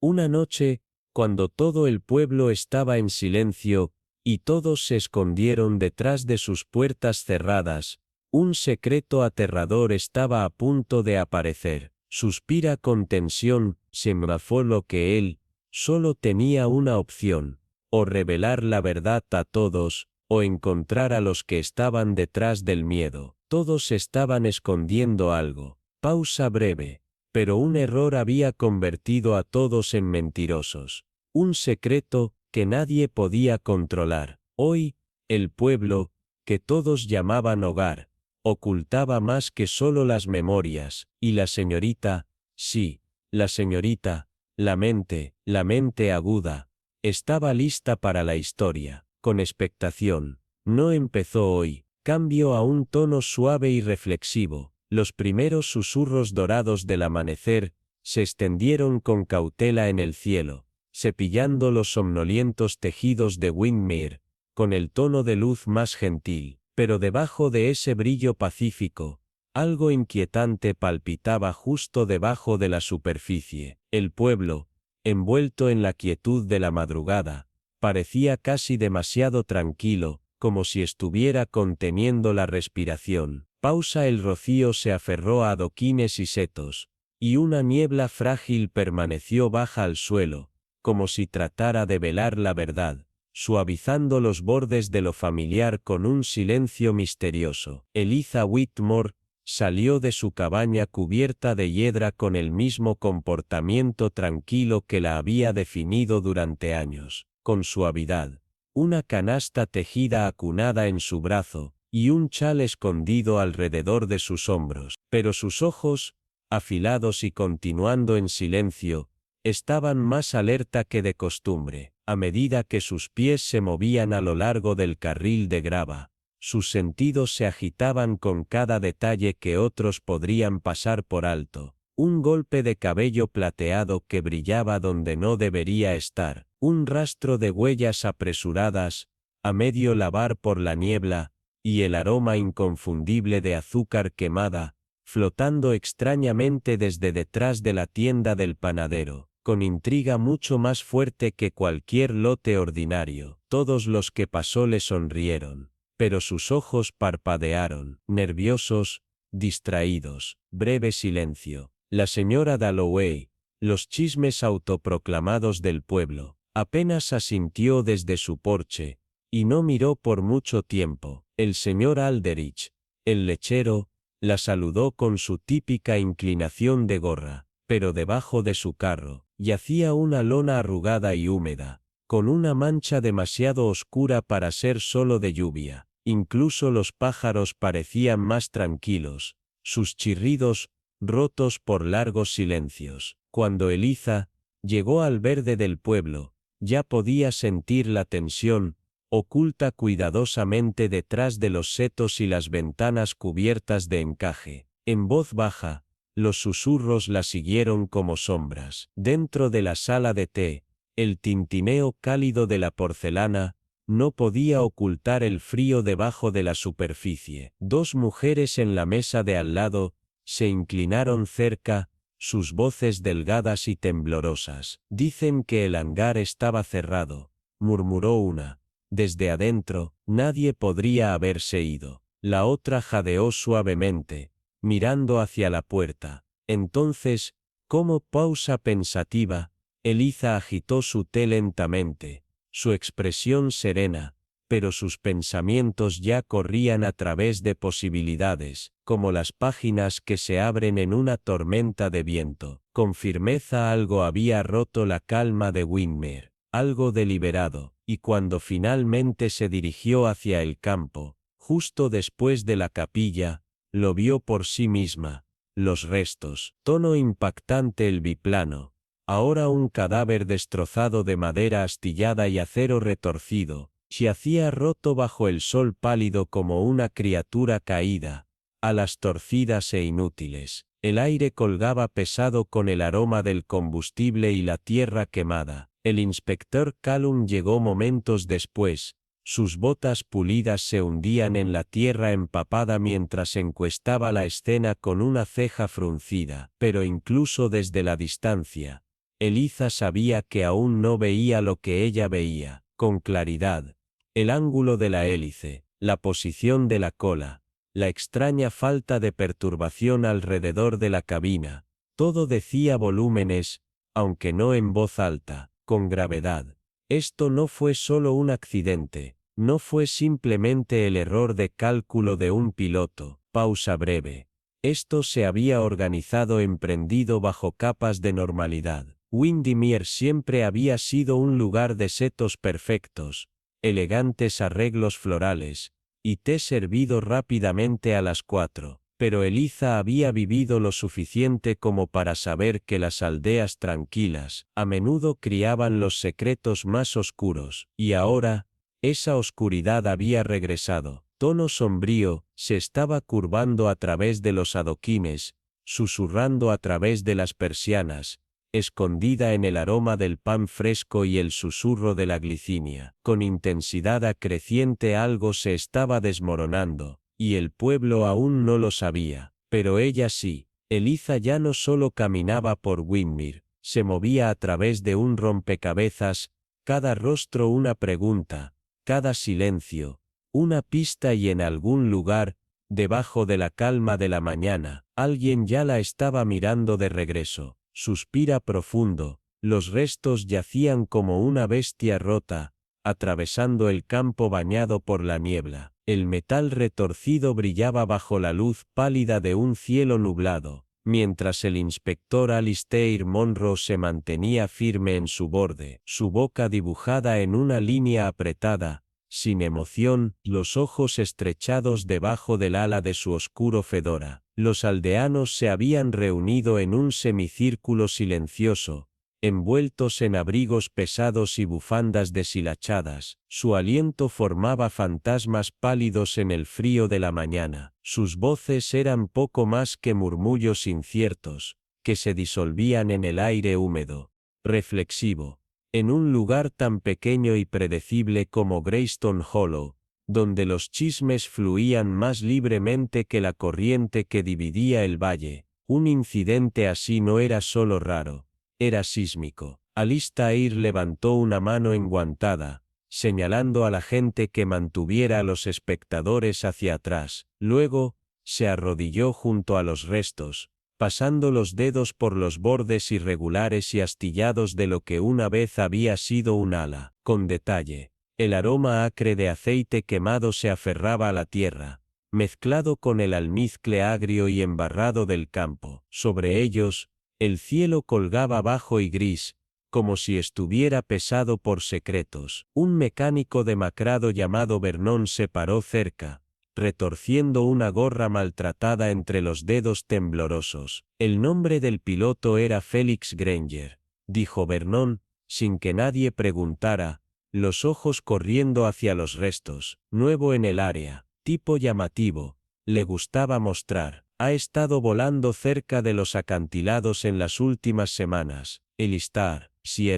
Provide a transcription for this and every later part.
Una noche, cuando todo el pueblo estaba en silencio, y todos se escondieron detrás de sus puertas cerradas, un secreto aterrador estaba a punto de aparecer. Suspira con tensión, sembrafó lo que él, solo tenía una opción, o revelar la verdad a todos, o encontrar a los que estaban detrás del miedo. Todos estaban escondiendo algo. Pausa breve. Pero un error había convertido a todos en mentirosos. Un secreto que nadie podía controlar. Hoy, el pueblo, que todos llamaban hogar, ocultaba más que solo las memorias, y la señorita, sí, la señorita, la mente aguda, estaba lista para la historia, con expectación. No empezó hoy, cambio a un tono suave y reflexivo. Los primeros susurros dorados del amanecer se extendieron con cautela en el cielo, cepillando los somnolientos tejidos de Windmere, con el tono de luz más gentil, pero debajo de ese brillo pacífico, algo inquietante palpitaba justo debajo de la superficie. El pueblo, envuelto en la quietud de la madrugada, parecía casi demasiado tranquilo, como si estuviera conteniendo la respiración. Pausa. El rocío se aferró a adoquines y setos, y una niebla frágil permaneció baja al suelo, como si tratara de velar la verdad, suavizando los bordes de lo familiar con un silencio misterioso. Eliza Whitmore salió de su cabaña cubierta de hiedra con el mismo comportamiento tranquilo que la había definido durante años, con suavidad, una canasta tejida acunada en su brazo, y un chal escondido alrededor de sus hombros, pero sus ojos, afilados y continuando en silencio, estaban más alerta que de costumbre. A medida que sus pies se movían a lo largo del carril de grava, sus sentidos se agitaban con cada detalle que otros podrían pasar por alto. Un golpe de cabello plateado que brillaba donde no debería estar, un rastro de huellas apresuradas, a medio lavar por la niebla, y el aroma inconfundible de azúcar quemada, flotando extrañamente desde detrás de la tienda del panadero, con intriga mucho más fuerte que cualquier lote ordinario. Todos los que pasó le sonrieron, pero sus ojos parpadearon, nerviosos, distraídos. Breve silencio. La señora Dalloway, los chismes autoproclamados del pueblo, apenas asintió desde su porche, y no miró por mucho tiempo. El señor Alderich, el lechero, la saludó con su típica inclinación de gorra, pero debajo de su carro yacía una lona arrugada y húmeda, con una mancha demasiado oscura para ser solo de lluvia. Incluso los pájaros parecían más tranquilos, sus chirridos rotos por largos silencios. Cuando Eliza llegó al verde del pueblo, ya podía sentir la tensión, oculta cuidadosamente detrás de los setos y las ventanas cubiertas de encaje. En voz baja, los susurros la siguieron como sombras. Dentro de la sala de té, el tintineo cálido de la porcelana no podía ocultar el frío debajo de la superficie. Dos mujeres en la mesa de al lado se inclinaron cerca, sus voces delgadas y temblorosas. Dicen que el hangar estaba cerrado, murmuró una. Desde adentro, nadie podría haberse ido. La otra jadeó suavemente, mirando hacia la puerta. Entonces, como pausa pensativa, Eliza agitó su té lentamente, su expresión serena, pero sus pensamientos ya corrían a través de posibilidades, como las páginas que se abren en una tormenta de viento. Con firmeza algo había roto la calma de Windmere, algo deliberado, y cuando finalmente se dirigió hacia el campo, justo después de la capilla, lo vio por sí misma. Los restos, tono impactante el biplano, ahora un cadáver destrozado de madera astillada y acero retorcido, yacía roto bajo el sol pálido como una criatura caída, alas torcidas e inútiles. El aire colgaba pesado con el aroma del combustible y la tierra quemada. El inspector Callum llegó momentos después. Sus botas pulidas se hundían en la tierra empapada mientras encuestaba la escena con una ceja fruncida. Pero incluso desde la distancia, Eliza sabía que aún no veía lo que ella veía, con claridad. El ángulo de la hélice, la posición de la cola, la extraña falta de perturbación alrededor de la cabina. Todo decía volúmenes, aunque no en voz alta, con gravedad. Esto no fue solo un accidente, no fue simplemente el error de cálculo de un piloto. Pausa breve. Esto se había organizado emprendido bajo capas de normalidad. Windermere siempre había sido un lugar de setos perfectos, elegantes arreglos florales, y té servido rápidamente a las 4. Pero Eliza había vivido lo suficiente como para saber que las aldeas tranquilas a menudo criaban los secretos más oscuros, y ahora, esa oscuridad había regresado. Tono sombrío, se estaba curvando a través de los adoquines, susurrando a través de las persianas, escondida en el aroma del pan fresco y el susurro de la glicinia. Con intensidad acreciente algo se estaba desmoronando, y el pueblo aún no lo sabía, pero ella sí. Eliza ya no solo caminaba por Windermere, se movía a través de un rompecabezas, cada rostro una pregunta, cada silencio, una pista, y en algún lugar, debajo de la calma de la mañana, alguien ya la estaba mirando de regreso. Suspira profundo, los restos yacían como una bestia rota, atravesando el campo bañado por la niebla. El metal retorcido brillaba bajo la luz pálida de un cielo nublado, mientras el inspector Alistair Monroe se mantenía firme en su borde, su boca dibujada en una línea apretada, sin emoción, los ojos estrechados debajo del ala de su oscuro fedora. Los aldeanos se habían reunido en un semicírculo silencioso, envueltos en abrigos pesados y bufandas deshilachadas. Su aliento formaba fantasmas pálidos en el frío de la mañana. Sus voces eran poco más que murmullos inciertos, que se disolvían en el aire húmedo, reflexivo. En un lugar tan pequeño y predecible como Greystone Hollow, donde los chismes fluían más libremente que la corriente que dividía el valle, un incidente así no era solo raro, era sísmico. Alistair levantó una mano enguantada, señalando a la gente que mantuviera a los espectadores hacia atrás. Luego, se arrodilló junto a los restos, pasando los dedos por los bordes irregulares y astillados de lo que una vez había sido un ala. Con detalle, el aroma acre de aceite quemado se aferraba a la tierra, mezclado con el almizcle agrio y embarrado del campo. Sobre ellos, el cielo colgaba bajo y gris, como si estuviera pesado por secretos. Un mecánico demacrado llamado Vernon se paró cerca, retorciendo una gorra maltratada entre los dedos temblorosos. El nombre del piloto era Felix Granger, dijo Vernon, sin que nadie preguntara, los ojos corriendo hacia los restos. Nuevo en el área, tipo llamativo, le gustaba mostrar. Ha estado volando cerca de los acantilados en las últimas semanas. Alistair,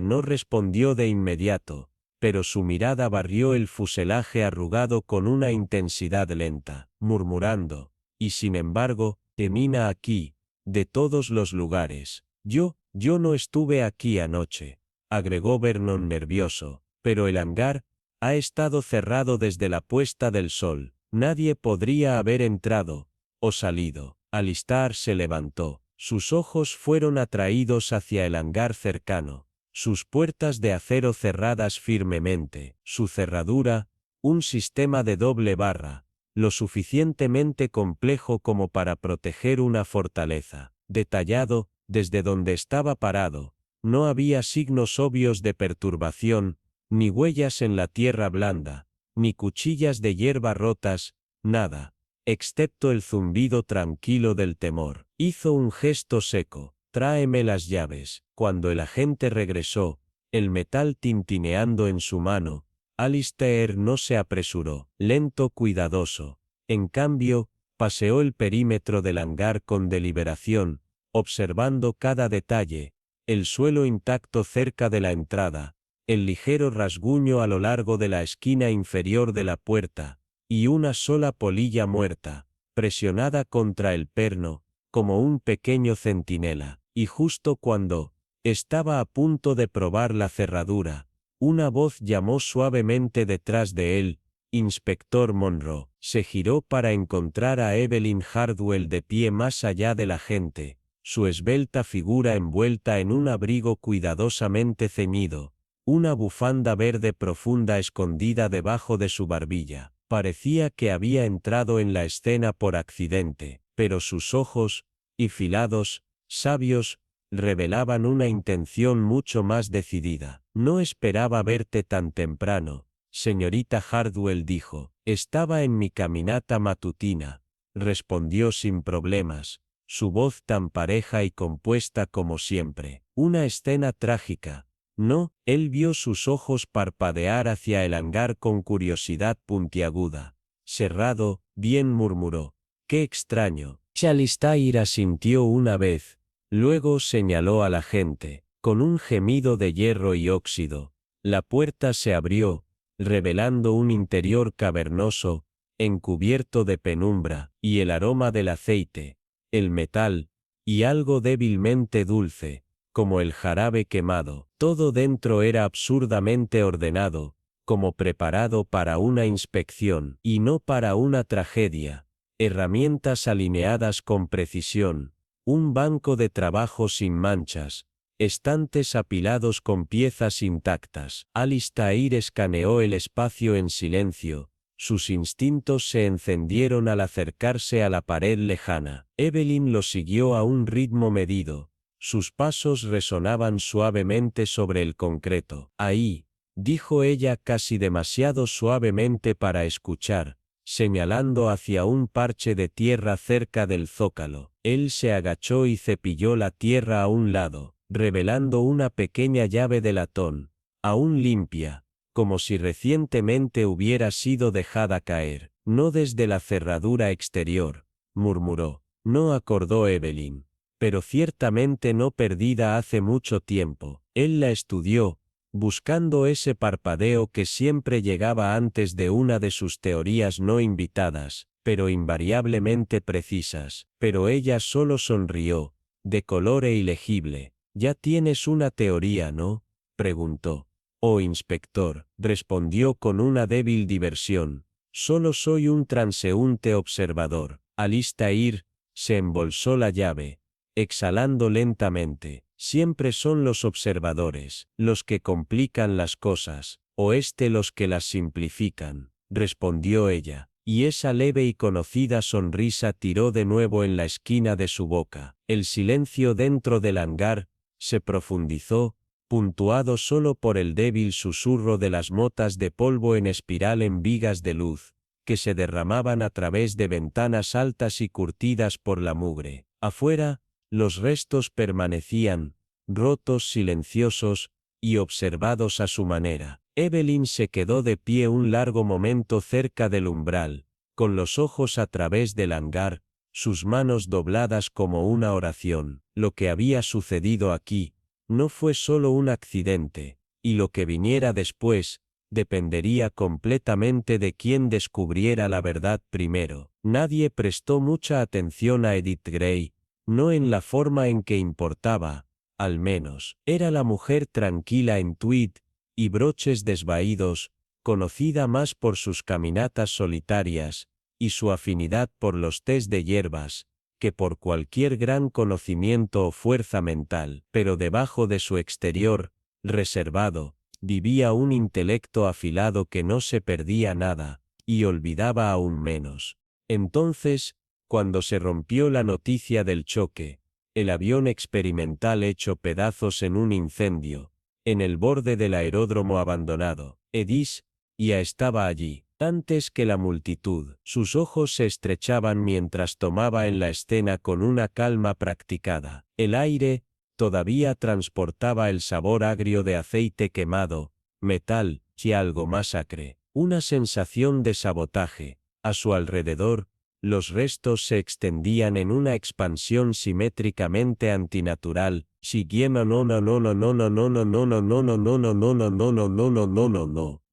no respondió de inmediato, pero su mirada barrió el fuselaje arrugado con una intensidad lenta, murmurando, y sin embargo, termina aquí, de todos los lugares. Yo no estuve aquí anoche, agregó Vernon nervioso, pero el hangar ha estado cerrado desde la puesta del sol. Nadie podría haber entrado o salido. Alistair se levantó. Sus ojos fueron atraídos hacia el hangar cercano. Sus puertas de acero cerradas firmemente. Su cerradura, un sistema de doble barra, lo suficientemente complejo como para proteger una fortaleza. Detallado, desde donde estaba parado, no había signos obvios de perturbación, ni huellas en la tierra blanda, ni cuchillas de hierba rotas, nada, excepto el zumbido tranquilo del temor. Hizo un gesto seco. Tráeme las llaves. Cuando el agente regresó, el metal tintineando en su mano, Alistair no se apresuró, lento, cuidadoso. En cambio, paseó el perímetro del hangar con deliberación, observando cada detalle, el suelo intacto cerca de la entrada, el ligero rasguño a lo largo de la esquina inferior de la puerta, y una sola polilla muerta, presionada contra el perno, como un pequeño centinela. Y justo cuando Estaba a punto de probar la cerradura. Una voz llamó suavemente detrás de él: «Inspector Monroe». Se giró para encontrar a Evelyn Hardwell de pie más allá de la gente, su esbelta figura envuelta en un abrigo cuidadosamente ceñido, una bufanda verde profunda escondida debajo de su barbilla. Parecía que había entrado en la escena por accidente, pero sus ojos, afilados, sabios, revelaban una intención mucho más decidida. «No esperaba verte tan temprano, señorita Hardwell», dijo. «Estaba en mi caminata matutina», respondió sin problemas, su voz tan pareja y compuesta como siempre. «Una escena trágica, ¿no?». Él vio sus ojos parpadear hacia el hangar con curiosidad puntiaguda. «Cerrado, bien», murmuró. «Qué extraño». Alistair asintió una vez. Luego señaló a la gente. Con un gemido de hierro y óxido, la puerta se abrió, revelando un interior cavernoso, encubierto de penumbra, y el aroma del aceite, el metal, y algo débilmente dulce, como el jarabe quemado. Todo dentro era absurdamente ordenado, como preparado para una inspección, y no para una tragedia. Herramientas alineadas con precisión, un banco de trabajo sin manchas, estantes apilados con piezas intactas. Alistair escaneó el espacio en silencio. Sus instintos se encendieron al acercarse a la pared lejana. Evelyn lo siguió a un ritmo medido. Sus pasos resonaban suavemente sobre el concreto. «Ahí», dijo ella casi demasiado suavemente para escuchar, señalando hacia un parche de tierra cerca del zócalo. Él se agachó y cepilló la tierra a un lado, revelando una pequeña llave de latón, aún limpia, como si recientemente hubiera sido dejada caer. «No desde la cerradura exterior», murmuró. «No», acordó Evelyn. «Pero ciertamente no perdida hace mucho tiempo». Él la estudió, buscando ese parpadeo que siempre llegaba antes de una de sus teorías no invitadas, pero invariablemente precisas. Pero ella solo sonrió, de color ilegible. «Ya tienes una teoría, ¿no?», preguntó. «Oh, inspector», respondió con una débil diversión, «solo soy un transeúnte observador». Alistair se embolsó la llave, exhalando lentamente. «Siempre son los observadores los que complican las cosas, o los que las simplifican», respondió ella, y esa leve y conocida sonrisa tiró de nuevo en la esquina de su boca. El silencio dentro del hangar se profundizó, puntuado solo por el débil susurro de las motas de polvo en espiral en vigas de luz, que se derramaban a través de ventanas altas y curtidas por la mugre. Afuera, los restos permanecían, rotos, silenciosos, y observados a su manera. Evelyn se quedó de pie un largo momento cerca del umbral, con los ojos a través del hangar, sus manos dobladas como una oración. Lo que había sucedido aquí no fue solo un accidente, y lo que viniera después dependería completamente de quién descubriera la verdad primero. Nadie prestó mucha atención a Edith Gray, no en la forma en que importaba, al menos. Era la mujer tranquila en tweed y broches desvaídos, conocida más por sus caminatas solitarias y su afinidad por los tés de hierbas, que por cualquier gran conocimiento o fuerza mental. Pero debajo de su exterior, reservado, vivía un intelecto afilado que no se perdía nada, y olvidaba aún menos. Entonces, cuando se rompió la noticia del choque, el avión experimental hecho pedazos en un incendio, en el borde del aeródromo abandonado, Edith ya estaba allí, antes que la multitud. Sus ojos se estrechaban mientras tomaba en la escena con una calma practicada. El aire todavía transportaba el sabor agrio de aceite quemado, metal, y algo más acre, una sensación de sabotaje. A su alrededor, los restos se extendían en una expansión simétricamente antinatural,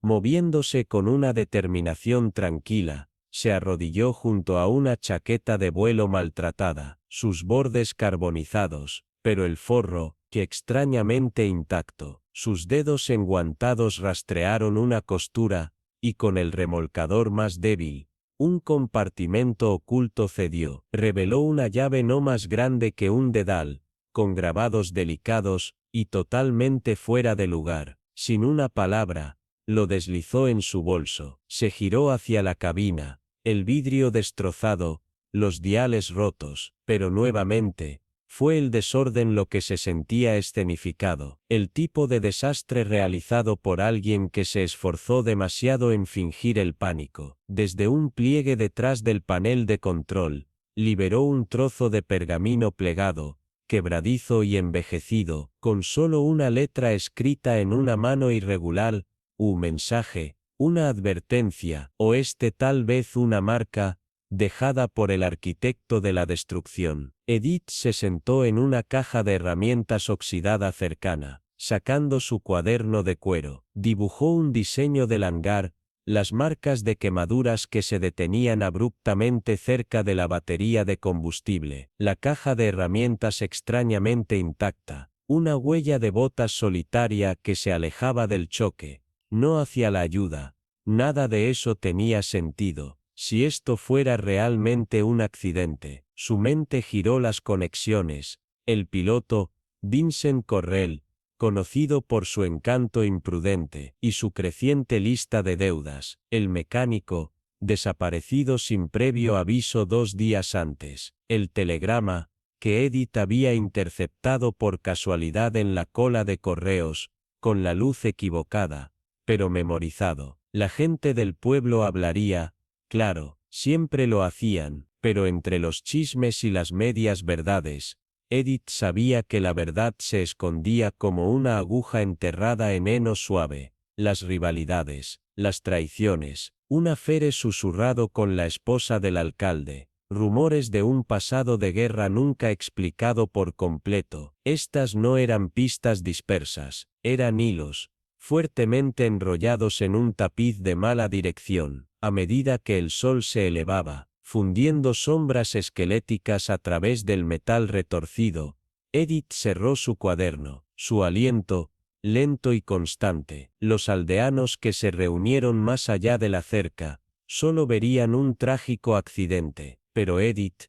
moviéndose con una determinación tranquila. Se arrodilló junto a una chaqueta de vuelo maltratada, sus bordes carbonizados, pero el forro, que extrañamente intacto. Sus dedos enguantados rastrearon una costura, y con el remolcador más débil, un compartimento oculto cedió. Reveló una llave no más grande que un dedal, con grabados delicados, y totalmente fuera de lugar. Sin una palabra, lo deslizó en su bolso. Se giró hacia la cabina, el vidrio destrozado, los diales rotos, pero nuevamente, fue el desorden lo que se sentía escenificado, el tipo de desastre realizado por alguien que se esforzó demasiado en fingir el pánico. Desde un pliegue detrás del panel de control, liberó un trozo de pergamino plegado, quebradizo y envejecido, con solo una letra escrita en una mano irregular, un mensaje, una advertencia, o tal vez una marca, dejada por el arquitecto de la destrucción. Edith se sentó en una caja de herramientas oxidada cercana, sacando su cuaderno de cuero, dibujó un diseño del hangar, las marcas de quemaduras que se detenían abruptamente cerca de la batería de combustible, la caja de herramientas extrañamente intacta, una huella de botas solitaria que se alejaba del choque, no hacia la ayuda. Nada de eso tenía sentido. Si esto fuera realmente un accidente, su mente giró las conexiones. El piloto, Vincent Correll, conocido por su encanto imprudente y su creciente lista de deudas. El mecánico, desaparecido sin previo aviso 2 días antes. El telegrama, que Edith había interceptado por casualidad en la cola de correos, con la luz equivocada, pero memorizado. La gente del pueblo hablaría. Claro, siempre lo hacían, pero entre los chismes y las medias verdades, Edith sabía que la verdad se escondía como una aguja enterrada en heno suave. Las rivalidades, las traiciones, un affaire susurrado con la esposa del alcalde, rumores de un pasado de guerra nunca explicado por completo. Estas no eran pistas dispersas, eran hilos, fuertemente enrollados en un tapiz de mala dirección. A medida que el sol se elevaba, fundiendo sombras esqueléticas a través del metal retorcido, Edith cerró su cuaderno, su aliento, lento y constante. Los aldeanos que se reunieron más allá de la cerca, solo verían un trágico accidente, pero Edith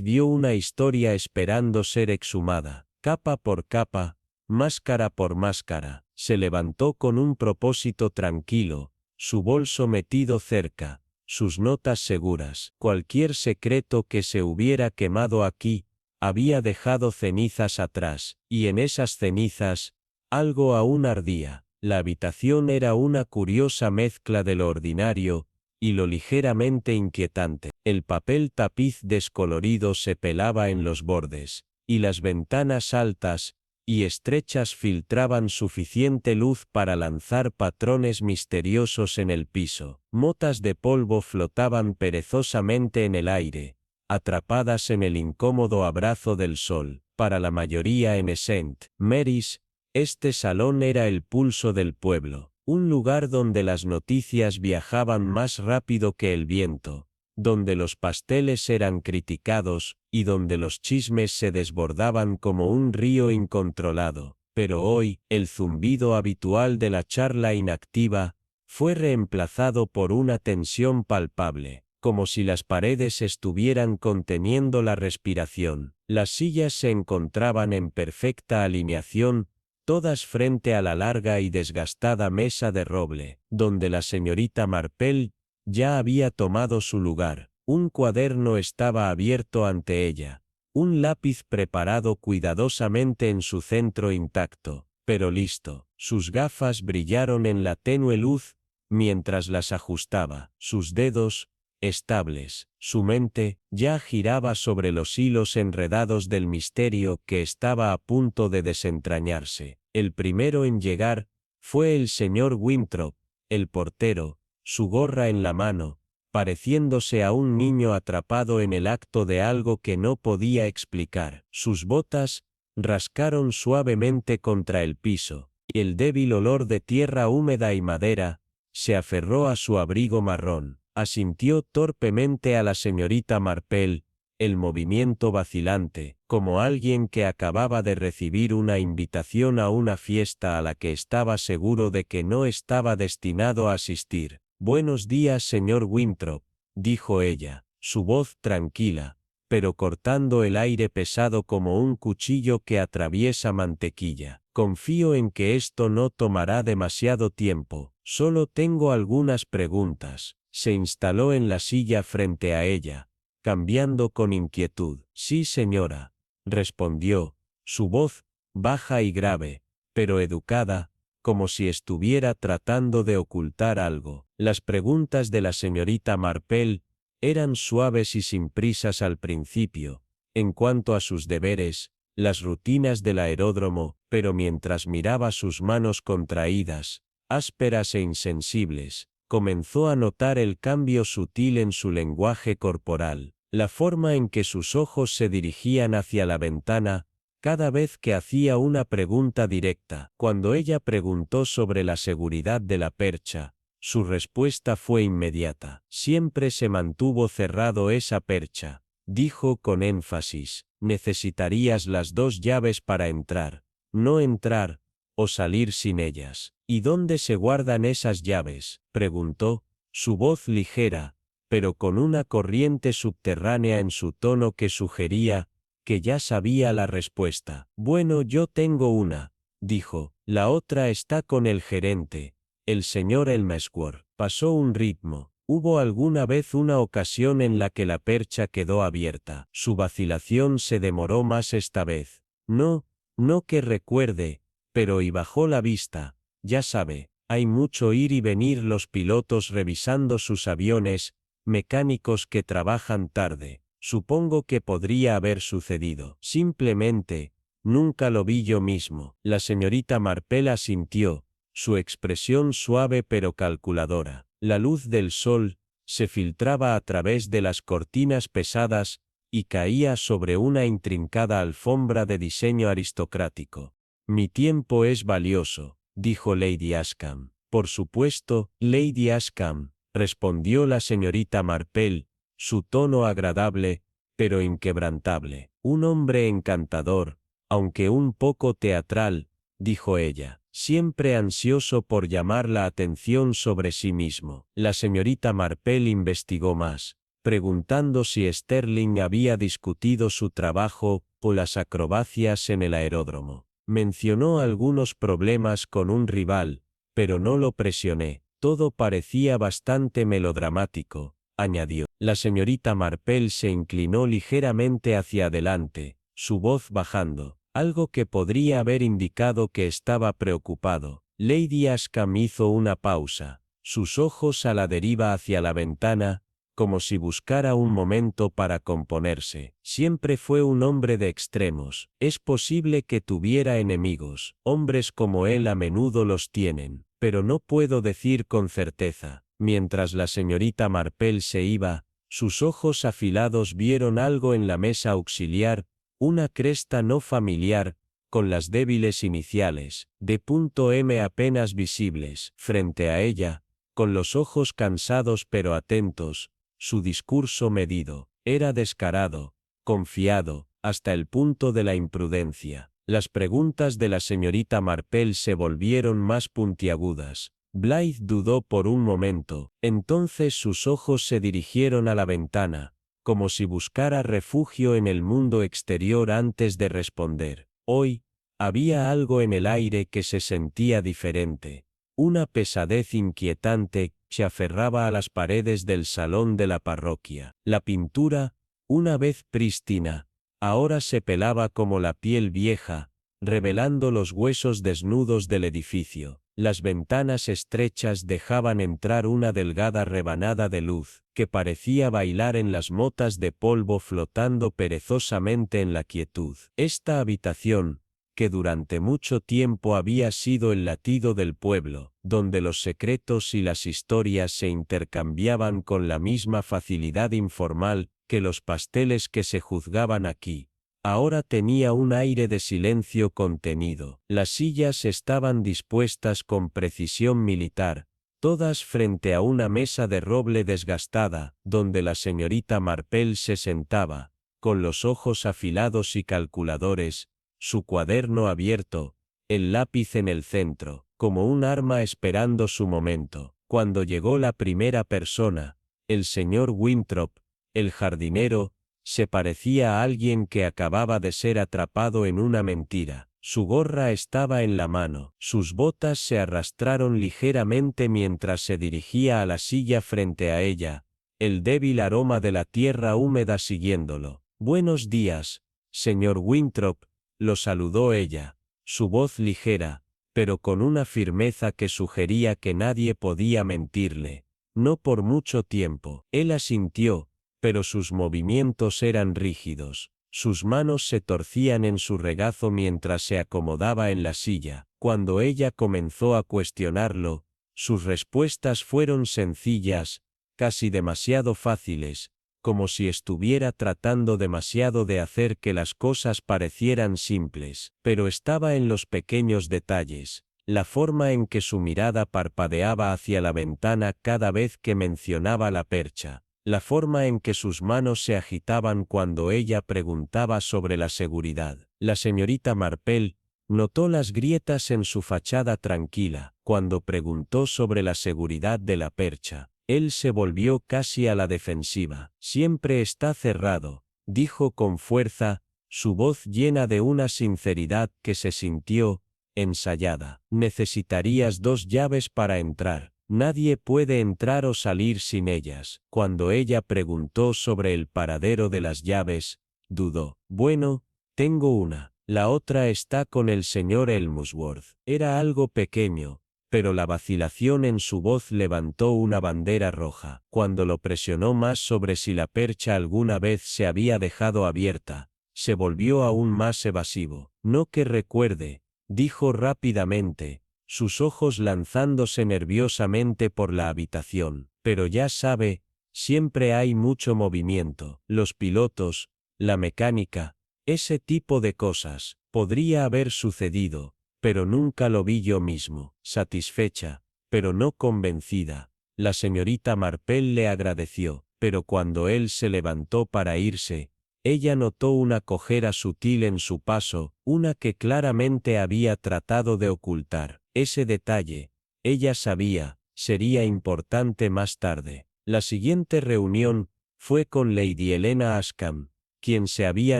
vio una historia esperando ser exhumada, capa por capa, máscara por máscara. Se levantó con un propósito tranquilo, su bolso metido cerca, sus notas seguras. Cualquier secreto que se hubiera quemado aquí, había dejado cenizas atrás, y en esas cenizas, algo aún ardía. La habitación era una curiosa mezcla de lo ordinario, y lo ligeramente inquietante. El papel tapiz descolorido se pelaba en los bordes, y las ventanas altas y estrechas filtraban suficiente luz para lanzar patrones misteriosos en el piso. Motas de polvo flotaban perezosamente en el aire, atrapadas en el incómodo abrazo del sol. Para la mayoría en St. Mary's, este salón era el pulso del pueblo, un lugar donde las noticias viajaban más rápido que el viento, donde los pasteles eran criticados, y donde los chismes se desbordaban como un río incontrolado. Pero hoy, el zumbido habitual de la charla inactiva, fue reemplazado por una tensión palpable, como si las paredes estuvieran conteniendo la respiración. Las sillas se encontraban en perfecta alineación, todas frente a la larga y desgastada mesa de roble, donde la señorita Marple ya había tomado su lugar. Un cuaderno estaba abierto ante ella, un lápiz preparado cuidadosamente en su centro intacto, pero listo. Sus gafas brillaron en la tenue luz, mientras las ajustaba. Sus dedos, estables. Su mente, ya giraba sobre los hilos enredados del misterio que estaba a punto de desentrañarse. El primero en llegar, fue el señor Winthrop, el portero, su gorra en la mano, pareciéndose a un niño atrapado en el acto de algo que no podía explicar. Sus botas rascaron suavemente contra el piso, y el débil olor de tierra húmeda y madera se aferró a su abrigo marrón. Asintió torpemente a la señorita Marple, el movimiento vacilante, como alguien que acababa de recibir una invitación a una fiesta a la que estaba seguro de que no estaba destinado a asistir. «Buenos días, señor Winthrop», dijo ella, su voz tranquila, pero cortando el aire pesado como un cuchillo que atraviesa mantequilla. «Confío en que esto no tomará demasiado tiempo, solo tengo algunas preguntas». Se instaló en la silla frente a ella, cambiando con inquietud. «Sí, señora», respondió, su voz, baja y grave, pero educada, como si estuviera tratando de ocultar algo. Las preguntas de la señorita Marple eran suaves y sin prisas al principio, en cuanto a sus deberes, las rutinas del aeródromo, pero mientras miraba sus manos contraídas, ásperas e insensibles, comenzó a notar el cambio sutil en su lenguaje corporal, la forma en que sus ojos se dirigían hacia la ventana, cada vez que hacía una pregunta directa. Cuando ella preguntó sobre la seguridad de la percha, su respuesta fue inmediata. «Siempre se mantuvo cerrado esa percha», dijo con énfasis. «Necesitarías las 2 llaves para entrar, no entrar, o salir sin ellas». «¿Y dónde se guardan esas llaves?», preguntó, su voz ligera, pero con una corriente subterránea en su tono que sugería que ya sabía la respuesta. «Bueno, yo tengo una», dijo, «la otra está con el gerente, el señor Elmsworth». Pasó un ritmo. Hubo alguna vez una ocasión en la que la percha quedó abierta. Su vacilación se demoró más esta vez. «No, no que recuerde», pero y bajó la vista. «Ya sabe, hay mucho ir y venir, los pilotos revisando sus aviones, mecánicos que trabajan tarde. Supongo que podría haber sucedido. Simplemente, nunca lo vi yo mismo». La señorita Marple asintió, su expresión suave pero calculadora. La luz del sol se filtraba a través de las cortinas pesadas y caía sobre una intrincada alfombra de diseño aristocrático. «Mi tiempo es valioso», dijo Lady Ashcombe. «Por supuesto, Lady Ashcombe», respondió la señorita Marple, su tono agradable, pero inquebrantable. «Un hombre encantador, aunque un poco teatral», dijo ella, siempre ansioso por llamar la atención sobre sí mismo. La señorita Marple investigó más, preguntando si Sterling había discutido su trabajo o las acrobacias en el aeródromo. Mencionó algunos problemas con un rival, pero no lo presioné. «Todo parecía bastante melodramático», añadió. La señorita Marple se inclinó ligeramente hacia adelante, su voz bajando, algo que podría haber indicado que estaba preocupado. Lady Ashcombe hizo una pausa, sus ojos a la deriva hacia la ventana, como si buscara un momento para componerse. «Siempre fue un hombre de extremos. Es posible que tuviera enemigos. Hombres como él a menudo los tienen, pero no puedo decir con certeza». Mientras la señorita Marple se iba, sus ojos afilados vieron algo en la mesa auxiliar, una cresta no familiar, con las débiles iniciales, D.M apenas visibles. Frente a ella, con los ojos cansados pero atentos, su discurso medido, era descarado, confiado, hasta el punto de la imprudencia. Las preguntas de la señorita Marple se volvieron más puntiagudas. Blythe dudó por un momento, entonces sus ojos se dirigieron a la ventana, como si buscara refugio en el mundo exterior antes de responder. Hoy, había algo en el aire que se sentía diferente. Una pesadez inquietante se aferraba a las paredes del salón de la parroquia. La pintura, una vez prístina, ahora se pelaba como la piel vieja, revelando los huesos desnudos del edificio. Las ventanas estrechas dejaban entrar una delgada rebanada de luz, que parecía bailar en las motas de polvo flotando perezosamente en la quietud. Esta habitación, que durante mucho tiempo había sido el latido del pueblo, donde los secretos y las historias se intercambiaban con la misma facilidad informal que los pasteles que se juzgaban aquí, ahora tenía un aire de silencio contenido. Las sillas estaban dispuestas con precisión militar, todas frente a una mesa de roble desgastada, donde la señorita Marple se sentaba, con los ojos afilados y calculadores, su cuaderno abierto, el lápiz en el centro, como un arma esperando su momento. Cuando llegó la primera persona, el señor Winthrop, el jardinero, se parecía a alguien que acababa de ser atrapado en una mentira. Su gorra estaba en la mano, sus botas se arrastraron ligeramente mientras se dirigía a la silla frente a ella, el débil aroma de la tierra húmeda siguiéndolo. Buenos días, señor Winthrop, lo saludó ella, su voz ligera, pero con una firmeza que sugería que nadie podía mentirle. No por mucho tiempo. Él asintió, pero sus movimientos eran rígidos. Sus manos se torcían en su regazo mientras se acomodaba en la silla. Cuando ella comenzó a cuestionarlo, sus respuestas fueron sencillas, casi demasiado fáciles, como si estuviera tratando demasiado de hacer que las cosas parecieran simples. Pero estaba en los pequeños detalles, la forma en que su mirada parpadeaba hacia la ventana cada vez que mencionaba la percha. La forma en que sus manos se agitaban cuando ella preguntaba sobre la seguridad. La señorita Marple notó las grietas en su fachada tranquila. Cuando preguntó sobre la seguridad de la percha, él se volvió casi a la defensiva. Siempre está cerrado, dijo con fuerza, su voz llena de una sinceridad que se sintió ensayada. Necesitarías 2 llaves para entrar. Nadie puede entrar o salir sin ellas. Cuando ella preguntó sobre el paradero de las llaves, dudó. Bueno, tengo una. La otra está con el señor Elmsworth. Era algo pequeño, pero la vacilación en su voz levantó una bandera roja. Cuando lo presionó más sobre si la percha alguna vez se había dejado abierta, se volvió aún más evasivo. No que recuerde, dijo rápidamente, sus ojos lanzándose nerviosamente por la habitación. Pero ya sabe, siempre hay mucho movimiento. Los pilotos, la mecánica, ese tipo de cosas, podría haber sucedido, pero nunca lo vi yo mismo. Satisfecha, pero no convencida, la señorita Marple le agradeció, pero cuando él se levantó para irse, ella notó una cojera sutil en su paso, una que claramente había tratado de ocultar. Ese detalle, ella sabía, sería importante más tarde. La siguiente reunión fue con Lady Helena Ashcombe, quien se había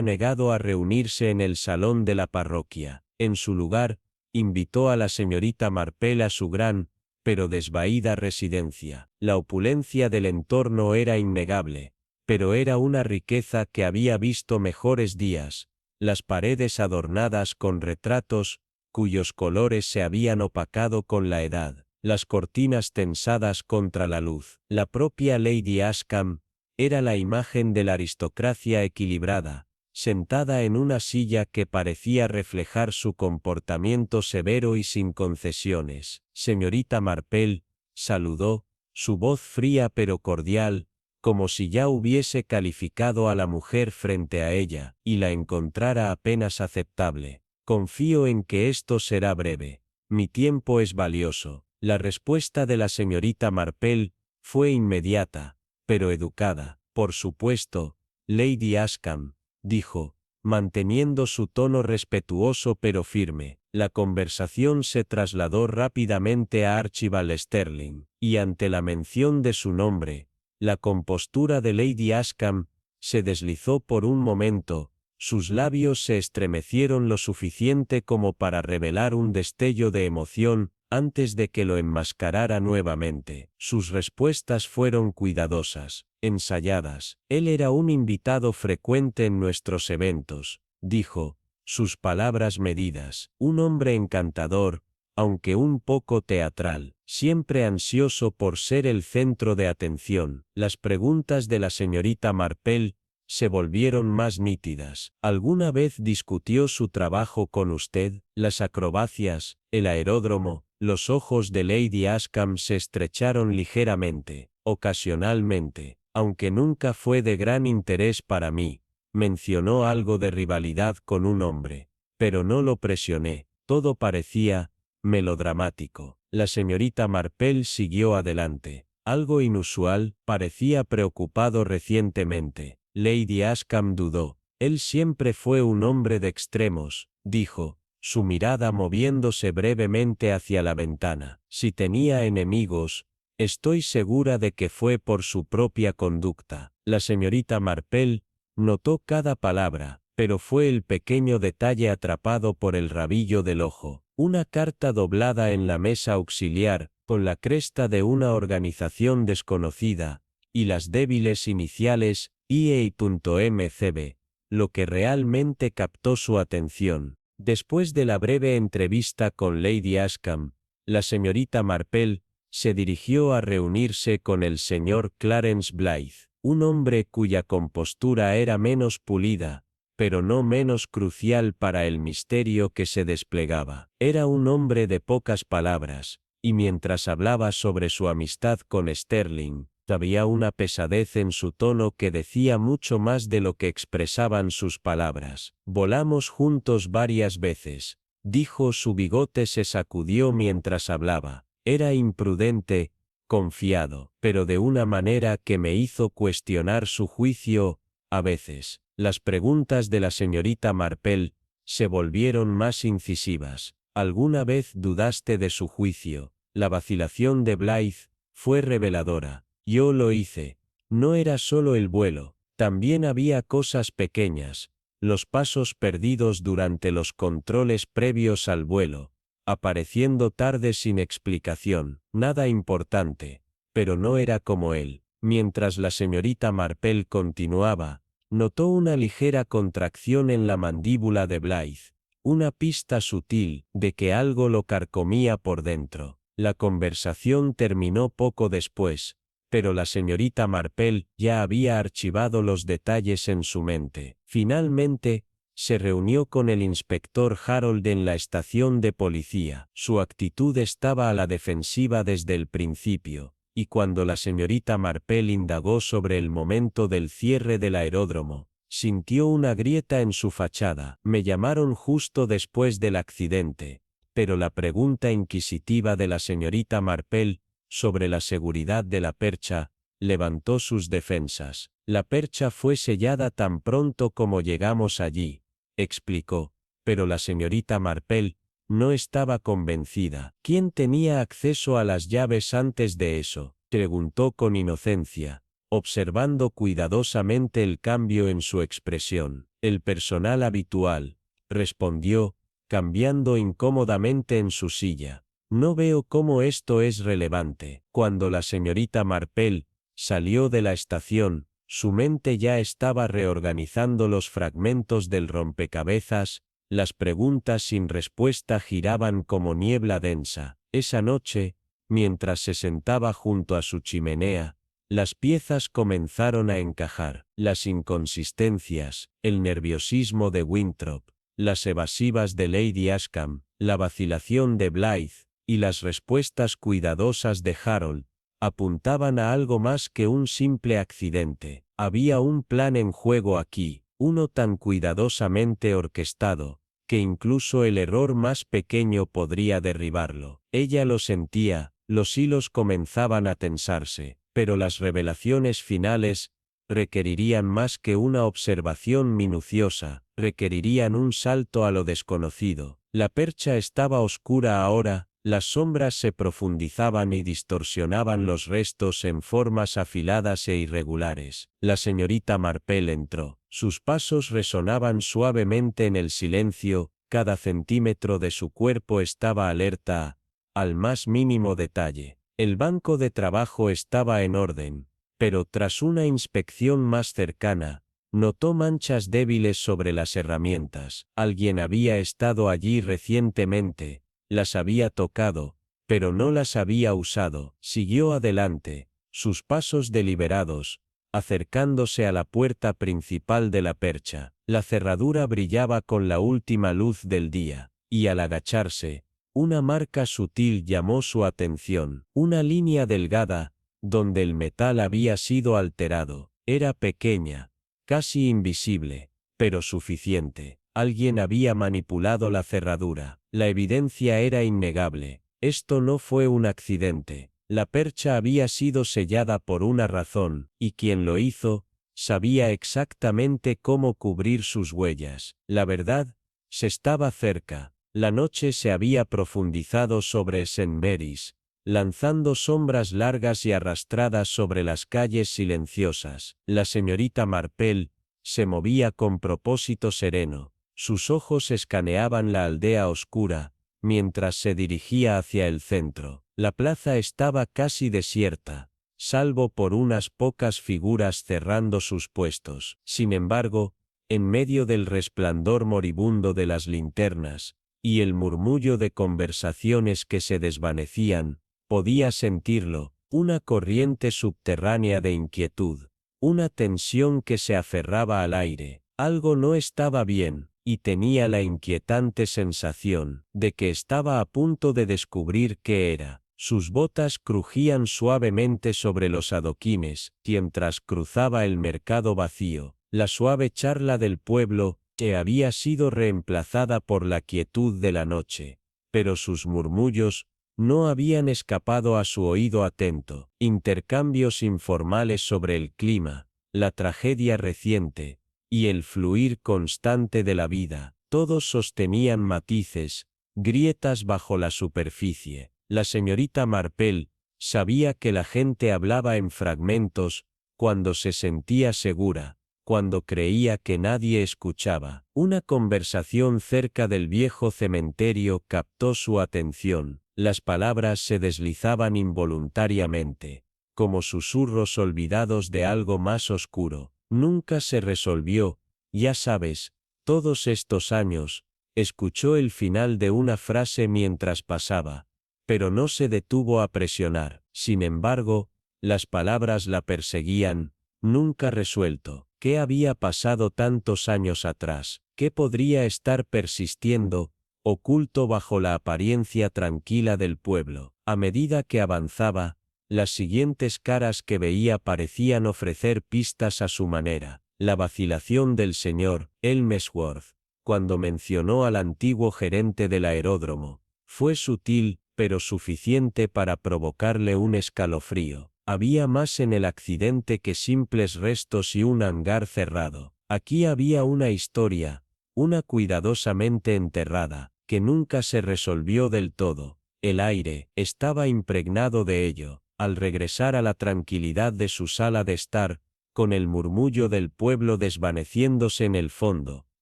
negado a reunirse en el salón de la parroquia. En su lugar, invitó a la señorita Marple a su gran, pero desvaída residencia. La opulencia del entorno era innegable, pero era una riqueza que había visto mejores días. Las paredes adornadas con retratos, cuyos colores se habían opacado con la edad, las cortinas tensadas contra la luz. La propia Lady Ashcombe era la imagen de la aristocracia equilibrada, sentada en una silla que parecía reflejar su comportamiento severo y sin concesiones. Señorita Marple, saludó, su voz fría pero cordial, como si ya hubiese calificado a la mujer frente a ella, y la encontrara apenas aceptable. Confío en que esto será breve. Mi tiempo es valioso. La respuesta de la señorita Marple fue inmediata, pero educada. Por supuesto, Lady Ashcombe, dijo, manteniendo su tono respetuoso pero firme. La conversación se trasladó rápidamente a Archibald Sterling, y ante la mención de su nombre, la compostura de Lady Ashcombe se deslizó por un momento. Sus labios se estremecieron lo suficiente como para revelar un destello de emoción, antes de que lo enmascarara nuevamente. Sus respuestas fueron cuidadosas, ensayadas. Él era un invitado frecuente en nuestros eventos, dijo, sus palabras medidas. Un hombre encantador, aunque un poco teatral, siempre ansioso por ser el centro de atención. Las preguntas de la señorita Marple se volvieron más nítidas. ¿Alguna vez discutió su trabajo con usted? Las acrobacias, el aeródromo. Los ojos de Lady Ashcombe se estrecharon ligeramente. Ocasionalmente, aunque nunca fue de gran interés para mí, mencionó algo de rivalidad con un hombre, pero no lo presioné. Todo parecía melodramático. La señorita Marple siguió adelante. Algo inusual, parecía preocupado recientemente. Lady Ashcombe dudó. Él siempre fue un hombre de extremos, dijo, su mirada moviéndose brevemente hacia la ventana. Si tenía enemigos, estoy segura de que fue por su propia conducta. La señorita Marple notó cada palabra, pero fue el pequeño detalle atrapado por el rabillo del ojo. Una carta doblada en la mesa auxiliar, con la cresta de una organización desconocida, y las débiles iniciales IA.mcb, lo que realmente captó su atención. Después de la breve entrevista con Lady Ashcombe, la señorita Marple se dirigió a reunirse con el señor Clarence Blythe, un hombre cuya compostura era menos pulida, pero no menos crucial para el misterio que se desplegaba. Era un hombre de pocas palabras, y mientras hablaba sobre su amistad con Sterling, había una pesadez en su tono que decía mucho más de lo que expresaban sus palabras. Volamos juntos varias veces, dijo. Su bigote se sacudió mientras hablaba. Era imprudente, confiado, pero de una manera que me hizo cuestionar su juicio. A veces, las preguntas de la señorita Marple se volvieron más incisivas. ¿Alguna vez dudaste de su juicio? La vacilación de Blythe fue reveladora. Yo lo hice. No era solo el vuelo, también había cosas pequeñas, los pasos perdidos durante los controles previos al vuelo, apareciendo tarde sin explicación, nada importante, pero no era como él. Mientras la señorita Marple continuaba, notó una ligera contracción en la mandíbula de Blythe, una pista sutil de que algo lo carcomía por dentro. La conversación terminó poco después, pero la señorita Marple ya había archivado los detalles en su mente. Finalmente, se reunió con el inspector Harold en la estación de policía. Su actitud estaba a la defensiva desde el principio, y cuando la señorita Marple indagó sobre el momento del cierre del aeródromo, sintió una grieta en su fachada. Me llamaron justo después del accidente, pero la pregunta inquisitiva de la señorita Marple sobre la seguridad de la percha levantó sus defensas. La percha fue sellada tan pronto como llegamos allí, explicó, pero la señorita Marple no estaba convencida. ¿Quién tenía acceso a las llaves antes de eso?, preguntó con inocencia, observando cuidadosamente el cambio en su expresión. El personal habitual, respondió, cambiando incómodamente en su silla. No veo cómo esto es relevante. Cuando la señorita Marple salió de la estación, su mente ya estaba reorganizando los fragmentos del rompecabezas. Las preguntas sin respuesta giraban como niebla densa. Esa noche, mientras se sentaba junto a su chimenea, las piezas comenzaron a encajar. Las inconsistencias, el nerviosismo de Winthrop, las evasivas de Lady Ashcombe, la vacilación de Blythe, y las respuestas cuidadosas de Harold, apuntaban a algo más que un simple accidente. Había un plan en juego aquí, uno tan cuidadosamente orquestado, que incluso el error más pequeño podría derribarlo. Ella lo sentía, los hilos comenzaban a tensarse, pero las revelaciones finales requerirían más que una observación minuciosa, requerirían un salto a lo desconocido. La percha estaba oscura ahora, las sombras se profundizaban y distorsionaban los restos en formas afiladas e irregulares. La señorita Marple entró. Sus pasos resonaban suavemente en el silencio, cada centímetro de su cuerpo estaba alerta al más mínimo detalle. El banco de trabajo estaba en orden, pero tras una inspección más cercana, notó manchas débiles sobre las herramientas. Alguien había estado allí recientemente, las había tocado, pero no las había usado. Siguió adelante, sus pasos deliberados, acercándose a la puerta principal de la percha. La cerradura brillaba con la última luz del día, y al agacharse, una marca sutil llamó su atención. Una línea delgada, donde el metal había sido alterado. Era pequeña, casi invisible, pero suficiente. Alguien había manipulado la cerradura. La evidencia era innegable. Esto no fue un accidente. La percha había sido sellada por una razón, y quien lo hizo sabía exactamente cómo cubrir sus huellas. La verdad, se estaba cerca. La noche se había profundizado sobre St. Mary's, lanzando sombras largas y arrastradas sobre las calles silenciosas. La señorita Marple se movía con propósito sereno. Sus ojos escaneaban la aldea oscura, mientras se dirigía hacia el centro. La plaza estaba casi desierta, salvo por unas pocas figuras cerrando sus puestos. Sin embargo, en medio del resplandor moribundo de las linternas, y el murmullo de conversaciones que se desvanecían, podía sentirlo, una corriente subterránea de inquietud, una tensión que se aferraba al aire. Algo no estaba bien, y tenía la inquietante sensación de que estaba a punto de descubrir qué era. Sus botas crujían suavemente sobre los adoquines, mientras cruzaba el mercado vacío. La suave charla del pueblo, que había sido reemplazada por la quietud de la noche, pero sus murmullos no habían escapado a su oído atento. Intercambios informales sobre el clima, la tragedia reciente, y el fluir constante de la vida, todos sostenían matices, grietas bajo la superficie. La señorita Marple sabía que la gente hablaba en fragmentos, cuando se sentía segura, cuando creía que nadie escuchaba. Una conversación cerca del viejo cementerio captó su atención. Las palabras se deslizaban involuntariamente, como susurros olvidados de algo más oscuro. Nunca se resolvió, ya sabes, todos estos años. Escuchó el final de una frase mientras pasaba, pero no se detuvo a presionar. Sin embargo, las palabras la perseguían, nunca resuelto. ¿Qué había pasado tantos años atrás? ¿Qué podría estar persistiendo, oculto bajo la apariencia tranquila del pueblo? A medida que avanzaba, las siguientes caras que veía parecían ofrecer pistas a su manera. La vacilación del señor Elmesworth, cuando mencionó al antiguo gerente del aeródromo, fue sutil, pero suficiente para provocarle un escalofrío. Había más en el accidente que simples restos y un hangar cerrado. Aquí había una historia, una cuidadosamente enterrada, que nunca se resolvió del todo. El aire estaba impregnado de ello. Al regresar a la tranquilidad de su sala de estar, con el murmullo del pueblo desvaneciéndose en el fondo,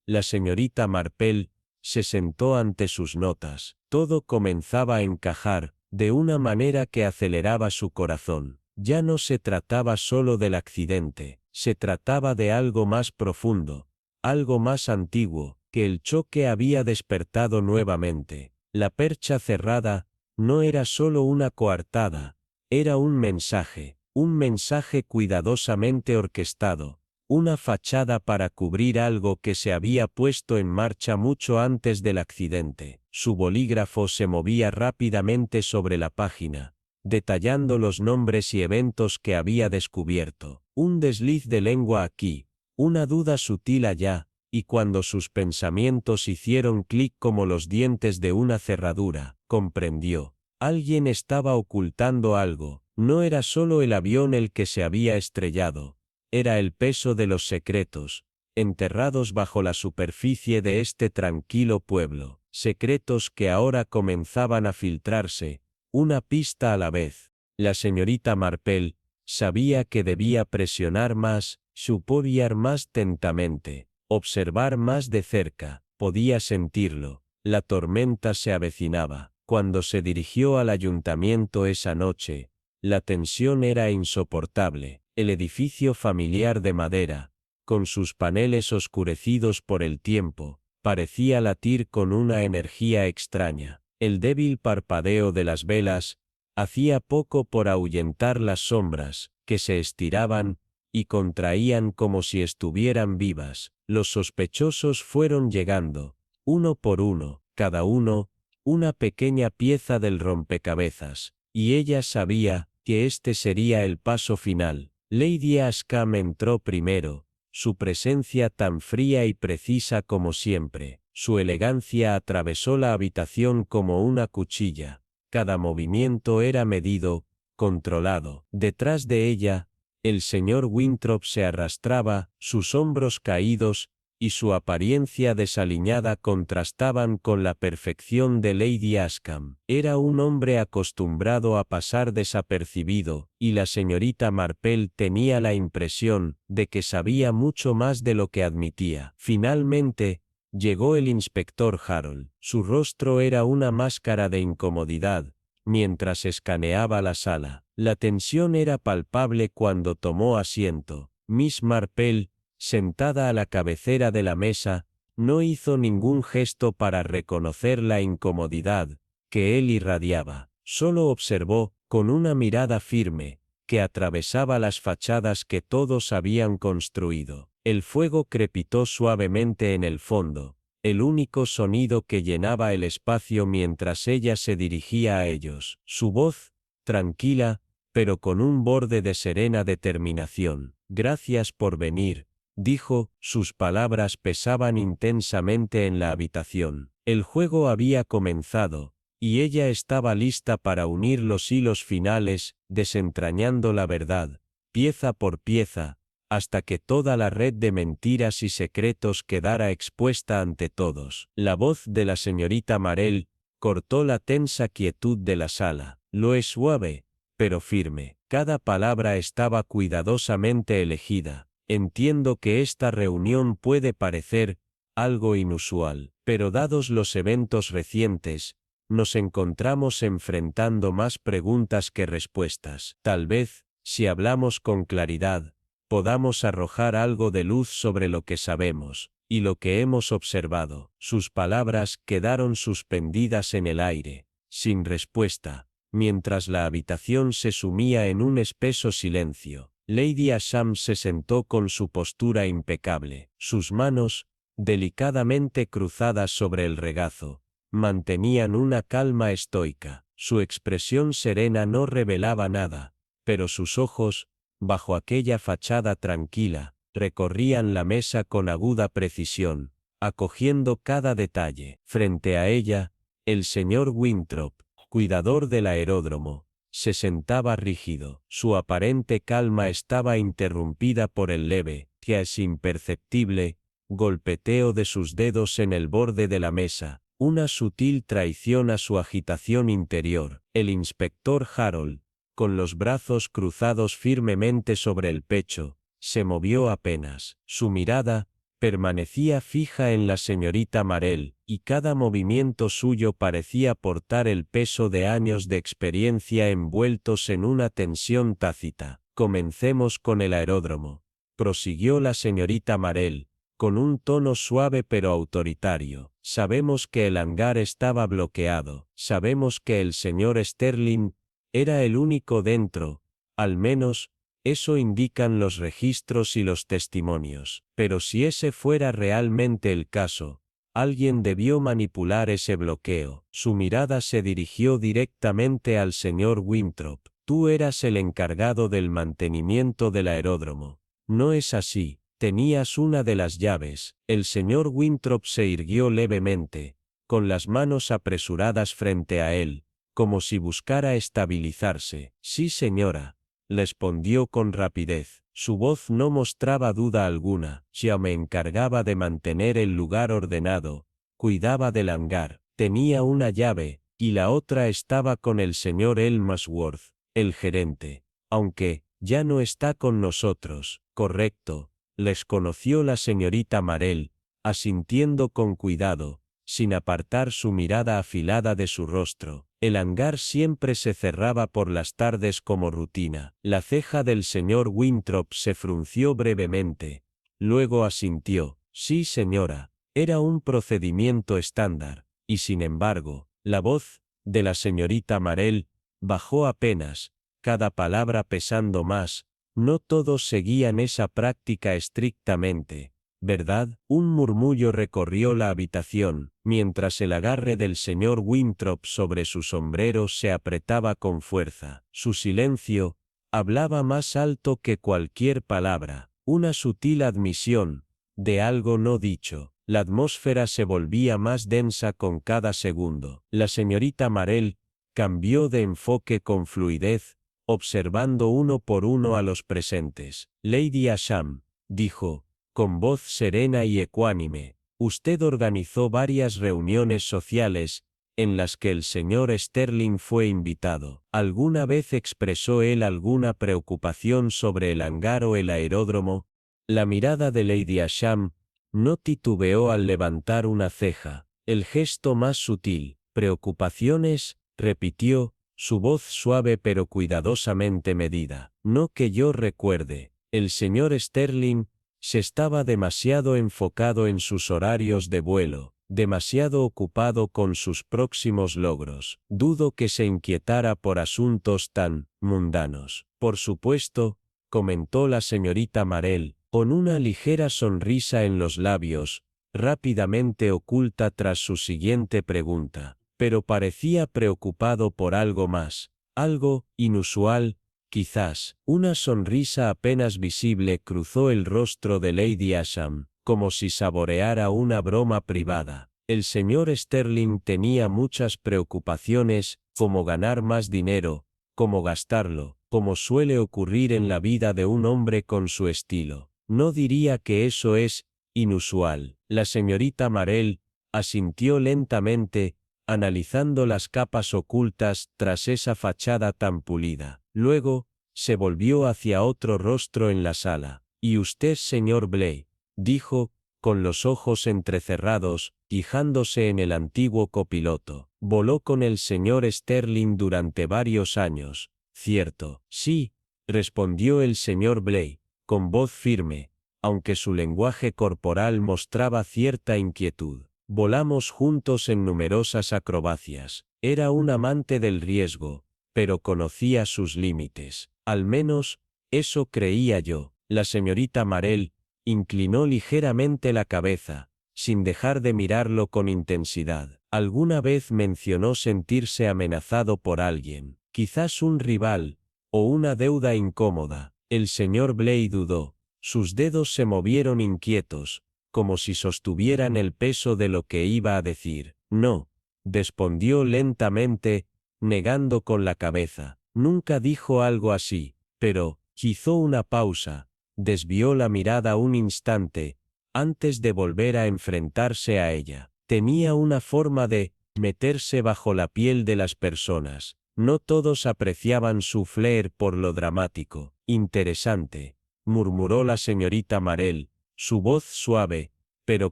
la señorita Marple se sentó ante sus notas. Todo comenzaba a encajar, de una manera que aceleraba su corazón. Ya no se trataba solo del accidente, se trataba de algo más profundo, algo más antiguo, que el choque había despertado nuevamente. La percha cerrada no era solo una coartada, era un mensaje cuidadosamente orquestado, una fachada para cubrir algo que se había puesto en marcha mucho antes del accidente. Su bolígrafo se movía rápidamente sobre la página, detallando los nombres y eventos que había descubierto. Un desliz de lengua aquí, una duda sutil allá, y cuando sus pensamientos hicieron clic como los dientes de una cerradura, comprendió. Alguien estaba ocultando algo. No era solo el avión el que se había estrellado, era el peso de los secretos, enterrados bajo la superficie de este tranquilo pueblo, secretos que ahora comenzaban a filtrarse, una pista a la vez. La señorita Marple sabía que debía presionar más, suporiar más atentamente, observar más de cerca, podía sentirlo. La tormenta se avecinaba. Cuando se dirigió al ayuntamiento esa noche, la tensión era insoportable. El edificio familiar de madera, con sus paneles oscurecidos por el tiempo, parecía latir con una energía extraña. El débil parpadeo de las velas hacía poco por ahuyentar las sombras, que se estiraban y contraían como si estuvieran vivas. Los sospechosos fueron llegando, uno por uno, cada uno, una pequeña pieza del rompecabezas, y ella sabía que este sería el paso final. Lady Ashcombe entró primero, su presencia tan fría y precisa como siempre. Su elegancia atravesó la habitación como una cuchilla. Cada movimiento era medido, controlado. Detrás de ella, El señor Winthrop se arrastraba, sus hombros caídos, y su apariencia desaliñada contrastaban con la perfección de Lady Ashcombe. Era un hombre acostumbrado a pasar desapercibido, y la señorita Marple tenía la impresión de que sabía mucho más de lo que admitía. Finalmente, llegó el inspector Harold. Su rostro era una máscara de incomodidad, mientras escaneaba la sala. La tensión era palpable cuando tomó asiento. Miss Marple, sentada a la cabecera de la mesa, no hizo ningún gesto para reconocer la incomodidad que él irradiaba. Solo observó, con una mirada firme, que atravesaba las fachadas que todos habían construido. El fuego crepitó suavemente en el fondo, el único sonido que llenaba el espacio mientras ella se dirigía a ellos. Su voz, tranquila, pero con un borde de serena determinación. «Gracias por venir», dijo, sus palabras pesaban intensamente en la habitación. El juego había comenzado, y ella estaba lista para unir los hilos finales, desentrañando la verdad, pieza por pieza, hasta que toda la red de mentiras y secretos quedara expuesta ante todos. La voz de la señorita Marple cortó la tensa quietud de la sala. Lo es suave, pero firme. Cada palabra estaba cuidadosamente elegida. Entiendo que esta reunión puede parecer algo inusual, pero dados los eventos recientes, nos encontramos enfrentando más preguntas que respuestas. Tal vez, si hablamos con claridad, podamos arrojar algo de luz sobre lo que sabemos, y lo que hemos observado. Sus palabras quedaron suspendidas en el aire, sin respuesta, mientras la habitación se sumía en un espeso silencio. Lady Asham se sentó con su postura impecable. Sus manos, delicadamente cruzadas sobre el regazo, mantenían una calma estoica. Su expresión serena no revelaba nada, pero sus ojos, bajo aquella fachada tranquila, recorrían la mesa con aguda precisión, acogiendo cada detalle. Frente a ella, el señor Winthrop, cuidador del aeródromo, se sentaba rígido. Su aparente calma estaba interrumpida por el leve, casi imperceptible, golpeteo de sus dedos en el borde de la mesa, una sutil traición a su agitación interior. El inspector Harold, con los brazos cruzados firmemente sobre el pecho, se movió apenas. Su mirada permanecía fija en la señorita Marple, y cada movimiento suyo parecía portar el peso de años de experiencia envueltos en una tensión tácita. «Comencemos con el aeródromo», prosiguió la señorita Marple, con un tono suave pero autoritario. «Sabemos que el hangar estaba bloqueado, sabemos que el señor Sterling era el único dentro, al menos, eso indican los registros y los testimonios. Pero si ese fuera realmente el caso, alguien debió manipular ese bloqueo». Su mirada se dirigió directamente al señor Winthrop. «Tú eras el encargado del mantenimiento del aeródromo. ¿No es así? Tenías una de las llaves». El señor Winthrop se irguió levemente, con las manos apresuradas frente a él, como si buscara estabilizarse. «Sí, señora», respondió con rapidez. Su voz no mostraba duda alguna. «Yo me encargaba de mantener el lugar ordenado, cuidaba del hangar, tenía una llave, y la otra estaba con el señor Elmsworth, el gerente. Aunque, ya no está con nosotros». «Correcto», les conoció la señorita Marple, asintiendo con cuidado, sin apartar su mirada afilada de su rostro. «El hangar siempre se cerraba por las tardes como rutina». La ceja del señor Winthrop se frunció brevemente. Luego asintió. «Sí, señora, era un procedimiento estándar». Y sin embargo, la voz de la señorita Marple bajó apenas, cada palabra pesando más. «No todos seguían esa práctica estrictamente, ¿verdad?». Un murmullo recorrió la habitación, mientras el agarre del señor Winthrop sobre su sombrero se apretaba con fuerza. Su silencio hablaba más alto que cualquier palabra, una sutil admisión de algo no dicho. La atmósfera se volvía más densa con cada segundo. La señorita Marple cambió de enfoque con fluidez, observando uno por uno a los presentes. Lady Asham, dijo, con voz serena y ecuánime, usted organizó varias reuniones sociales, en las que el señor Sterling fue invitado. ¿Alguna vez expresó él alguna preocupación sobre el hangar o el aeródromo? La mirada de Lady Asham no titubeó al levantar una ceja. El gesto más sutil. ¿Preocupaciones?, repitió, su voz suave pero cuidadosamente medida. No que yo recuerde. El señor Sterling se estaba demasiado enfocado en sus horarios de vuelo, demasiado ocupado con sus próximos logros. Dudo que se inquietara por asuntos tan mundanos. Por supuesto, comentó la señorita Marell, con una ligera sonrisa en los labios, rápidamente oculta tras su siguiente pregunta, pero parecía preocupado por algo más, algo inusual, quizás. Una sonrisa apenas visible cruzó el rostro de Lady Asham, como si saboreara una broma privada. El señor Sterling tenía muchas preocupaciones, como ganar más dinero, cómo gastarlo, como suele ocurrir en la vida de un hombre con su estilo. No diría que eso es inusual. La señorita Marell asintió lentamente, analizando las capas ocultas tras esa fachada tan pulida. Luego, se volvió hacia otro rostro en la sala. ¿Y usted, señor Blake?, dijo, con los ojos entrecerrados, fijándose en el antiguo copiloto. Voló con el señor Sterling durante varios años, ¿cierto? Sí, respondió el señor Blake, con voz firme, aunque su lenguaje corporal mostraba cierta inquietud. Volamos juntos en numerosas acrobacias. Era un amante del riesgo, pero conocía sus límites. Al menos, eso creía yo. La señorita Marell inclinó ligeramente la cabeza, sin dejar de mirarlo con intensidad. ¿Alguna vez mencionó sentirse amenazado por alguien, quizás un rival, o una deuda incómoda? El señor Blake dudó. Sus dedos se movieron inquietos, como si sostuvieran el peso de lo que iba a decir. No, respondió lentamente, negando con la cabeza. Nunca dijo algo así, pero hizo una pausa, desvió la mirada un instante, antes de volver a enfrentarse a ella. Tenía una forma de meterse bajo la piel de las personas. No todos apreciaban su flair por lo dramático. Interesante, murmuró la señorita Marell, su voz suave, pero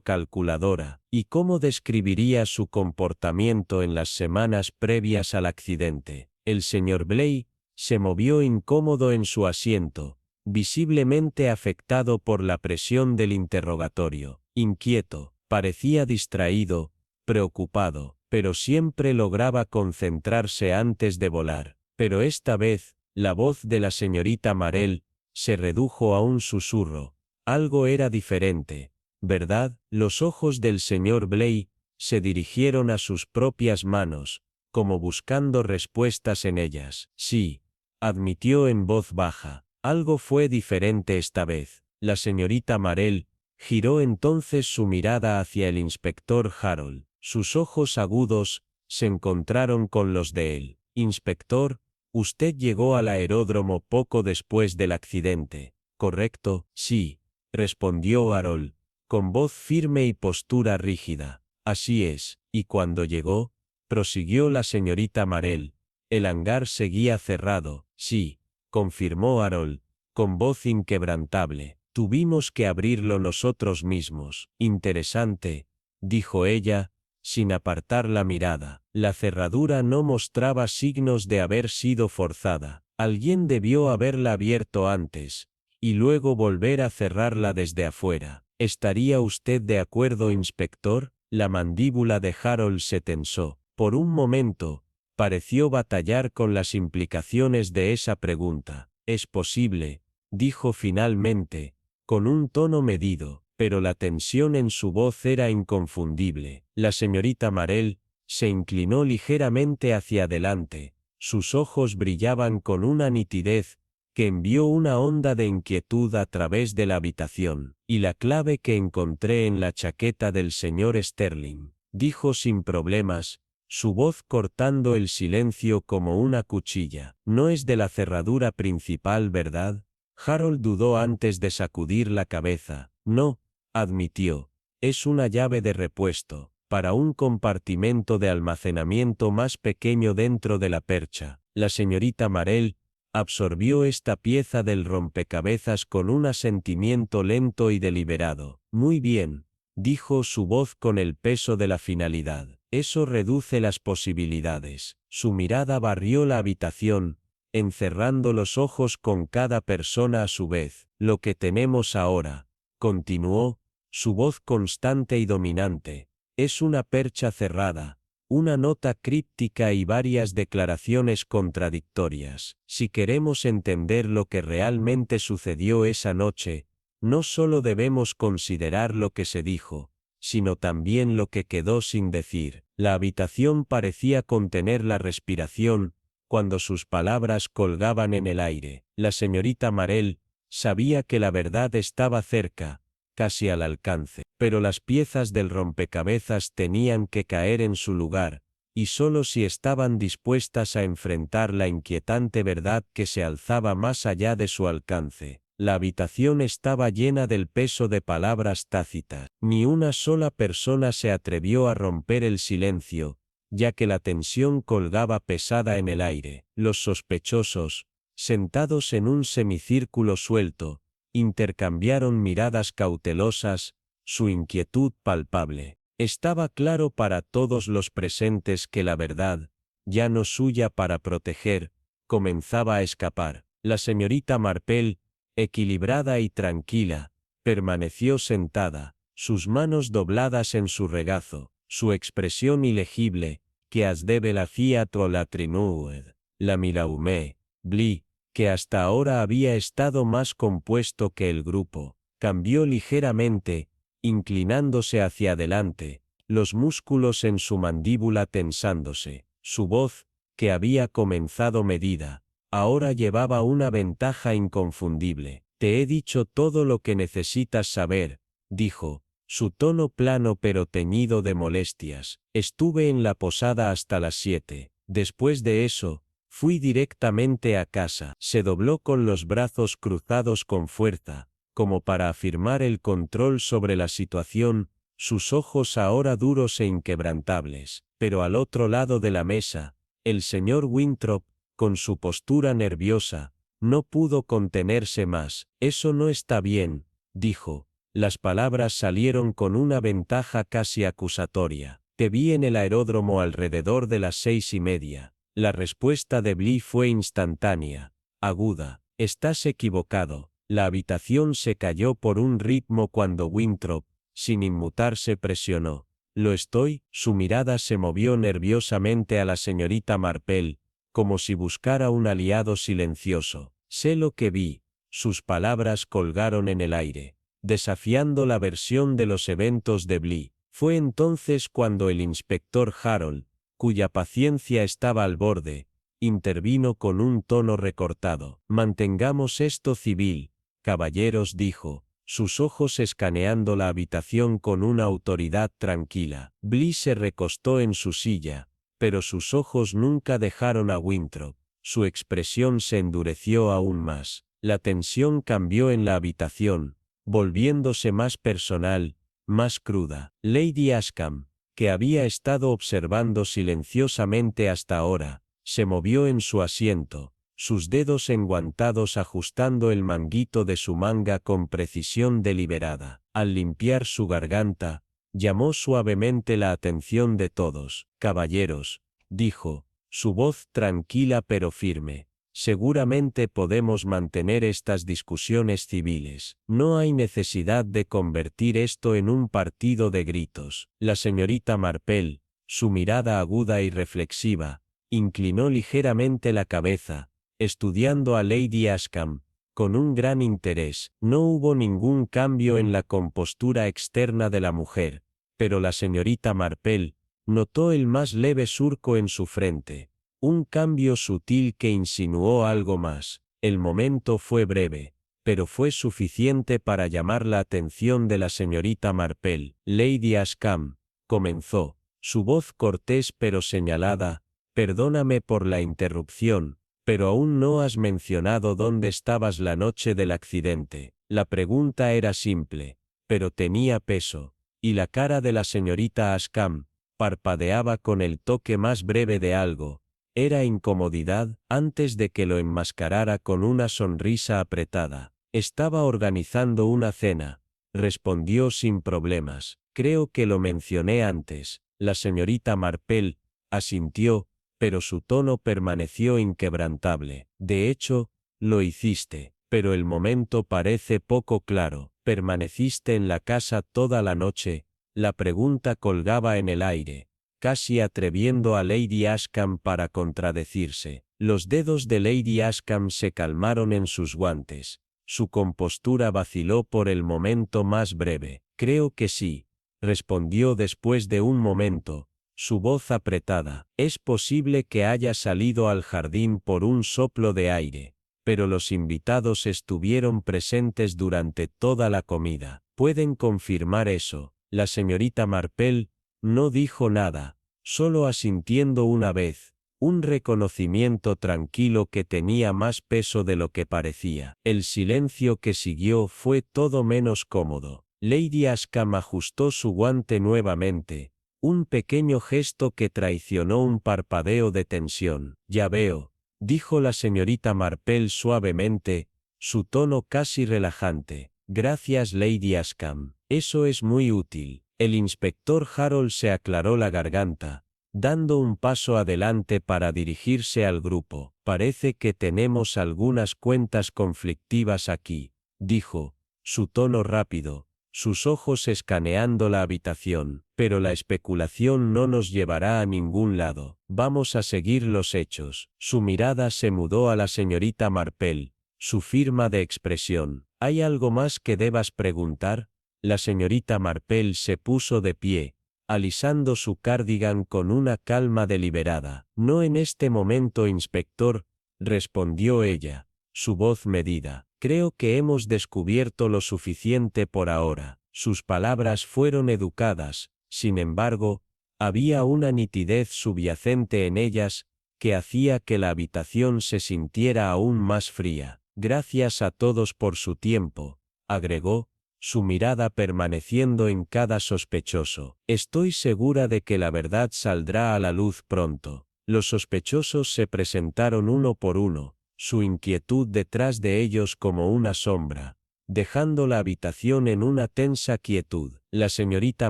calculadora. ¿Y cómo describiría su comportamiento en las semanas previas al accidente? El señor Blake se movió incómodo en su asiento, visiblemente afectado por la presión del interrogatorio. Inquieto, parecía distraído, preocupado, pero siempre lograba concentrarse antes de volar. Pero esta vez, la voz de la señorita Marell se redujo a un susurro. Algo era diferente, ¿verdad? Los ojos del señor Blake se dirigieron a sus propias manos, como buscando respuestas en ellas. Sí, admitió en voz baja. Algo fue diferente esta vez. La señorita Marell giró entonces su mirada hacia el inspector Harold. Sus ojos agudos se encontraron con los de él. Inspector, usted llegó al aeródromo poco después del accidente, ¿correcto? Sí, respondió Harold, con voz firme y postura rígida. Así es. ¿Y cuando llegó?, prosiguió la señorita Marell. El hangar seguía cerrado. Sí, confirmó Harold, con voz inquebrantable. Tuvimos que abrirlo nosotros mismos. Interesante, dijo ella, sin apartar la mirada. La cerradura no mostraba signos de haber sido forzada. Alguien debió haberla abierto antes, y luego volver a cerrarla desde afuera. ¿Estaría usted de acuerdo, inspector? La mandíbula de Harold se tensó. Por un momento, pareció batallar con las implicaciones de esa pregunta. Es posible, dijo finalmente, con un tono medido, pero la tensión en su voz era inconfundible. La señorita Marell se inclinó ligeramente hacia adelante. Sus ojos brillaban con una nitidez que envió una onda de inquietud a través de la habitación. Y la clave que encontré en la chaqueta del señor Sterling, dijo sin problemas, su voz cortando el silencio como una cuchilla. No es de la cerradura principal, ¿verdad? Harold dudó antes de sacudir la cabeza. No, admitió. Es una llave de repuesto, para un compartimento de almacenamiento más pequeño dentro de la percha. La señorita Marell absorbió esta pieza del rompecabezas con un asentimiento lento y deliberado. Muy bien, dijo su voz con el peso de la finalidad. Eso reduce las posibilidades. Su mirada barrió la habitación, encerrando los ojos con cada persona a su vez. Lo que tenemos ahora, continuó, su voz constante y dominante, es una percha cerrada, una nota críptica y varias declaraciones contradictorias. Si queremos entender lo que realmente sucedió esa noche, no solo debemos considerar lo que se dijo, sino también lo que quedó sin decir. La habitación parecía contener la respiración, cuando sus palabras colgaban en el aire. La señorita Marell sabía que la verdad estaba cerca, casi al alcance, pero las piezas del rompecabezas tenían que caer en su lugar, y solo si estaban dispuestas a enfrentar la inquietante verdad que se alzaba más allá de su alcance. La habitación estaba llena del peso de palabras tácitas. Ni una sola persona se atrevió a romper el silencio, ya que la tensión colgaba pesada en el aire. Los sospechosos, sentados en un semicírculo suelto, intercambiaron miradas cautelosas, su inquietud palpable. Estaba claro para todos los presentes que la verdad, ya no suya para proteger, comenzaba a escapar. La señorita Marpel, equilibrada y tranquila, permaneció sentada, sus manos dobladas en su regazo, su expresión ilegible, que as debe la fiat o la trinued, la Milaume, Bli, que hasta ahora había estado más compuesto que el grupo, cambió ligeramente, inclinándose hacia adelante, los músculos en su mandíbula tensándose. Su voz, que había comenzado medida, ahora llevaba una ventaja inconfundible. Te he dicho todo lo que necesitas saber, dijo, su tono plano pero teñido de molestias. Estuve en la posada hasta las 7. Después de eso, fui directamente a casa. Se dobló con los brazos cruzados con fuerza, como para afirmar el control sobre la situación, sus ojos ahora duros e inquebrantables. Pero al otro lado de la mesa, el señor Winthrop, con su postura nerviosa, no pudo contenerse más. Eso no está bien, dijo. Las palabras salieron con una ventaja casi acusatoria. Te vi en el aeródromo alrededor de las 6:30. La respuesta de Bly fue instantánea, aguda. Estás equivocado. La habitación se cayó por un ritmo cuando Winthrop, sin inmutarse, presionó. Lo estoy. Su mirada se movió nerviosamente a la señorita Marpel, como si buscara un aliado silencioso. Sé lo que vi. Sus palabras colgaron en el aire, desafiando la versión de los eventos de Bly. Fue entonces cuando el inspector Harold, cuya paciencia estaba al borde, intervino con un tono recortado. Mantengamos esto civil, caballeros, dijo, sus ojos escaneando la habitación con una autoridad tranquila. Bly se recostó en su silla, pero sus ojos nunca dejaron a Winthrop. Su expresión se endureció aún más. La tensión cambió en la habitación, volviéndose más personal, más cruda. Lady Ashcombe, que había estado observando silenciosamente hasta ahora, se movió en su asiento, sus dedos enguantados ajustando el manguito de su manga con precisión deliberada. Al limpiar su garganta, llamó suavemente la atención de todos. Caballeros, dijo, su voz tranquila pero firme. Seguramente podemos mantener estas discusiones civiles. No hay necesidad de convertir esto en un partido de gritos. La señorita Marpel, su mirada aguda y reflexiva, inclinó ligeramente la cabeza, estudiando a Lady Ashcombe, con un gran interés. No hubo ningún cambio en la compostura externa de la mujer, pero la señorita Marpel notó el más leve surco en su frente. Un cambio sutil que insinuó algo más. El momento fue breve, pero fue suficiente para llamar la atención de la señorita Marpel. Lady Ashcombe, comenzó, Su voz cortés pero señalada: «Perdóname por la interrupción, pero aún no has mencionado dónde estabas la noche del accidente». La pregunta era simple, pero tenía peso, y la cara de la señorita Ashcombe parpadeaba con el toque más breve de algo. Era incomodidad, antes de que lo enmascarara con una sonrisa apretada. «Estaba organizando una cena», respondió sin problemas. «Creo que lo mencioné antes». La señorita Marple asintió, pero su tono permaneció inquebrantable. «De hecho, lo hiciste, pero el momento parece poco claro. ¿Permaneciste en la casa toda la noche?». La pregunta colgaba en el aire, casi atreviendo a Lady Ashcombe para contradecirse. Los dedos de Lady Ashcombe se calmaron en sus guantes. Su compostura vaciló por el momento más breve. «Creo que sí», respondió después de un momento, su voz apretada. «Es posible que haya salido al jardín por un soplo de aire, pero los invitados estuvieron presentes durante toda la comida. ¿Pueden confirmar eso?». La señorita Marple no dijo nada, solo asintiendo una vez, un reconocimiento tranquilo que tenía más peso de lo que parecía. El silencio que siguió fue todo menos cómodo. Lady Ashcombe ajustó su guante nuevamente, un pequeño gesto que traicionó un parpadeo de tensión. «Ya veo», dijo la señorita Marple suavemente, su tono casi relajante. «Gracias, Lady Ashcombe. Eso es muy útil». El inspector Harold se aclaró la garganta, dando un paso adelante para dirigirse al grupo. «Parece que tenemos algunas cuentas conflictivas aquí», dijo, su tono rápido, sus ojos escaneando la habitación. «Pero la especulación no nos llevará a ningún lado. Vamos a seguir los hechos». Su mirada se mudó a la señorita Marple, su firma de expresión. «¿Hay algo más que debas preguntar?». La señorita Marple se puso de pie, alisando su cardigan con una calma deliberada. «No en este momento, inspector», respondió ella, su voz medida. «Creo que hemos descubierto lo suficiente por ahora». Sus palabras fueron educadas, sin embargo, había una nitidez subyacente en ellas que hacía que la habitación se sintiera aún más fría. «Gracias a todos por su tiempo», agregó, su mirada permaneciendo en cada sospechoso. «Estoy segura de que la verdad saldrá a la luz pronto». Los sospechosos se presentaron uno por uno, su inquietud detrás de ellos como una sombra, dejando la habitación en una tensa quietud. La señorita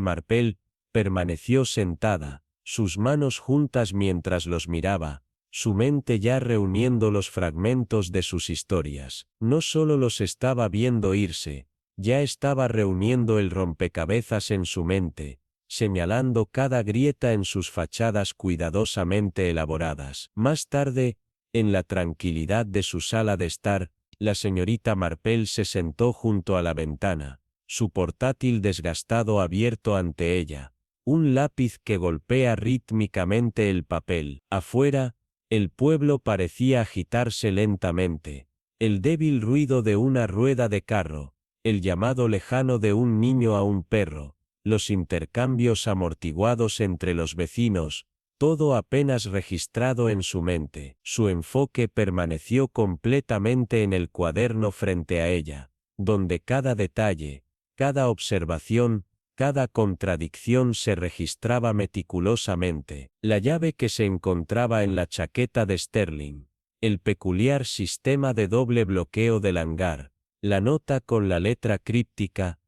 Marple permaneció sentada, sus manos juntas mientras los miraba, su mente ya reuniendo los fragmentos de sus historias. No solo los estaba viendo irse, ya estaba reuniendo el rompecabezas en su mente, señalando cada grieta en sus fachadas cuidadosamente elaboradas. Más tarde, en la tranquilidad de su sala de estar, la señorita Marple se sentó junto a la ventana, su portátil desgastado abierto ante ella, un lápiz que golpea rítmicamente el papel. Afuera, el pueblo parecía agitarse lentamente, el débil ruido de una rueda de carro, el llamado lejano de un niño a un perro, los intercambios amortiguados entre los vecinos, todo apenas registrado en su mente. Su enfoque permaneció completamente en el cuaderno frente a ella, donde cada detalle, cada observación, cada contradicción se registraba meticulosamente. La llave que se encontraba en la chaqueta de Sterling, el peculiar sistema de doble bloqueo del hangar, la nota con la letra críptica,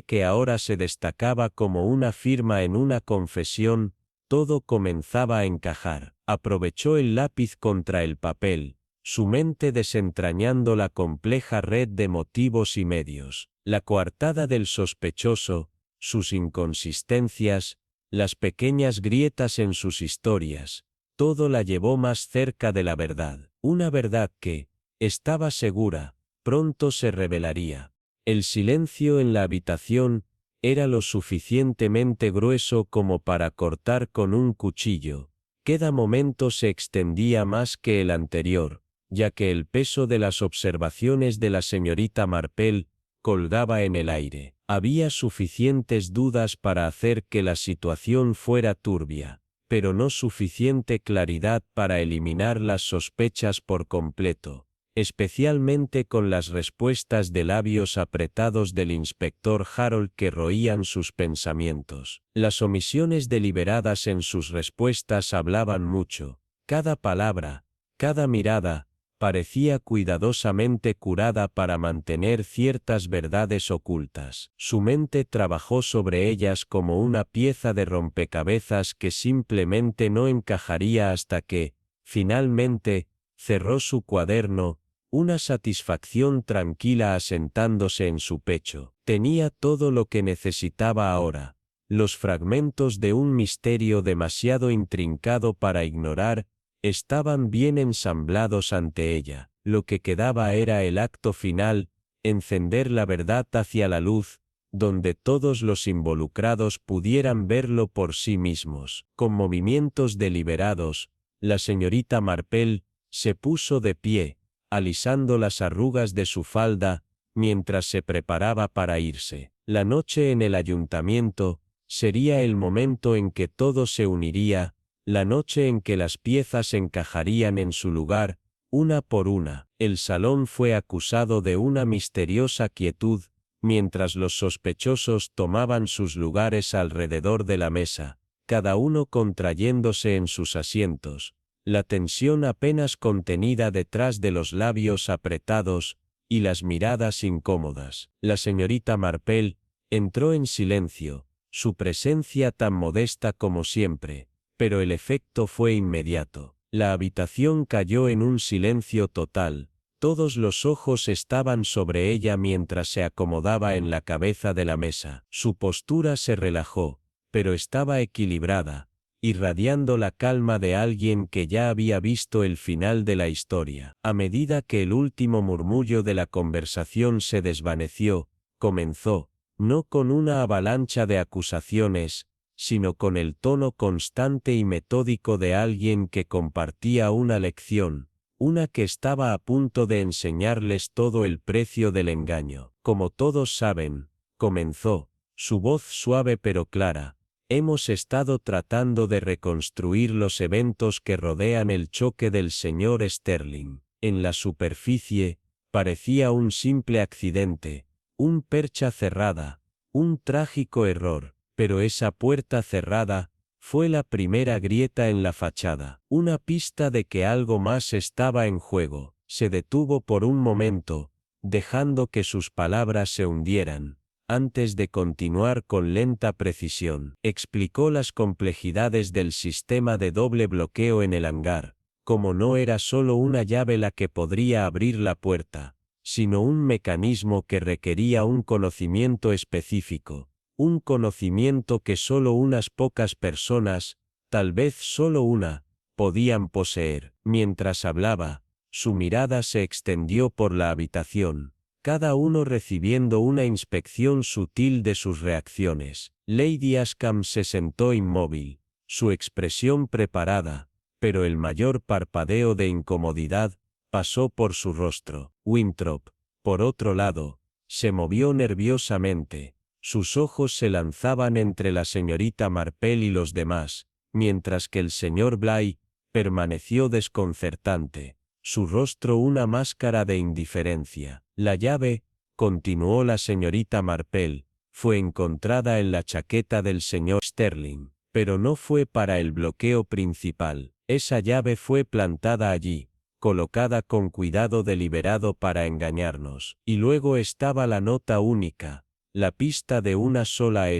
que ahora se destacaba como una firma en una confesión, todo comenzaba a encajar. Aprovechó el lápiz contra el papel, su mente desentrañando la compleja red de motivos y medios, la coartada del sospechoso, sus inconsistencias, las pequeñas grietas en sus historias, todo la llevó más cerca de la verdad, una verdad que, estaba segura, pronto se revelaría. El silencio en la habitación era lo suficientemente grueso como para cortar con un cuchillo. Cada momento se extendía más que el anterior, ya que el peso de las observaciones de la señorita Marple colgaba en el aire. Había suficientes dudas para hacer que la situación fuera turbia, pero no suficiente claridad para eliminar las sospechas por completo, especialmente con las respuestas de labios apretados del inspector Harold que roían sus pensamientos. Las omisiones deliberadas en sus respuestas hablaban mucho. Cada palabra, cada mirada, parecía cuidadosamente curada para mantener ciertas verdades ocultas. Su mente trabajó sobre ellas como una pieza de rompecabezas que simplemente no encajaría hasta que, finalmente, cerró su cuaderno, una satisfacción tranquila asentándose en su pecho. Tenía todo lo que necesitaba ahora, los fragmentos de un misterio demasiado intrincado para ignorar, estaban bien ensamblados ante ella. Lo que quedaba era el acto final, encender la verdad hacia la luz, donde todos los involucrados pudieran verlo por sí mismos. Con movimientos deliberados, la señorita Marple se puso de pie, alisando las arrugas de su falda, mientras se preparaba para irse. La noche en el ayuntamiento sería el momento en que todo se uniría, la noche en que las piezas encajarían en su lugar, una por una. El salón fue acusado de una misteriosa quietud, mientras los sospechosos tomaban sus lugares alrededor de la mesa, cada uno contrayéndose en sus asientos, la tensión apenas contenida detrás de los labios apretados, y las miradas incómodas. La señorita Marple entró en silencio, su presencia tan modesta como siempre, pero el efecto fue inmediato. La habitación cayó en un silencio total, todos los ojos estaban sobre ella mientras se acomodaba en la cabeza de la mesa. Su postura se relajó, pero estaba equilibrada, irradiando la calma de alguien que ya había visto el final de la historia. A medida que el último murmullo de la conversación se desvaneció, comenzó, no con una avalancha de acusaciones, sino con el tono constante y metódico de alguien que compartía una lección, una que estaba a punto de enseñarles todo el precio del engaño. Como todos saben, comenzó, su voz suave pero clara, hemos estado tratando de reconstruir los eventos que rodean el choque del señor Sterling. En la superficie, parecía un simple accidente, un percha cerrada, un trágico error, pero esa puerta cerrada fue la primera grieta en la fachada, una pista de que algo más estaba en juego. Se detuvo por un momento, dejando que sus palabras se hundieran, antes de continuar con lenta precisión. Explicó las complejidades del sistema de doble bloqueo en el hangar, como no era solo una llave la que podría abrir la puerta, sino un mecanismo que requería un conocimiento específico, un conocimiento que solo unas pocas personas, tal vez solo una, podían poseer. Mientras hablaba, su mirada se extendió por la habitación, cada uno recibiendo una inspección sutil de sus reacciones. Lady Ashcombe se sentó inmóvil, su expresión preparada, pero el mayor parpadeo de incomodidad pasó por su rostro. Winthrop, por otro lado, se movió nerviosamente, sus ojos se lanzaban entre la señorita Marple y los demás, mientras que el señor Bligh permaneció desconcertante, su rostro una máscara de indiferencia. La llave, continuó la señorita Marple, fue encontrada en la chaqueta del señor Sterling, pero no fue para el bloqueo principal. Esa llave fue plantada allí, colocada con cuidado deliberado para engañarnos. Y luego estaba la nota única, la pista de una sola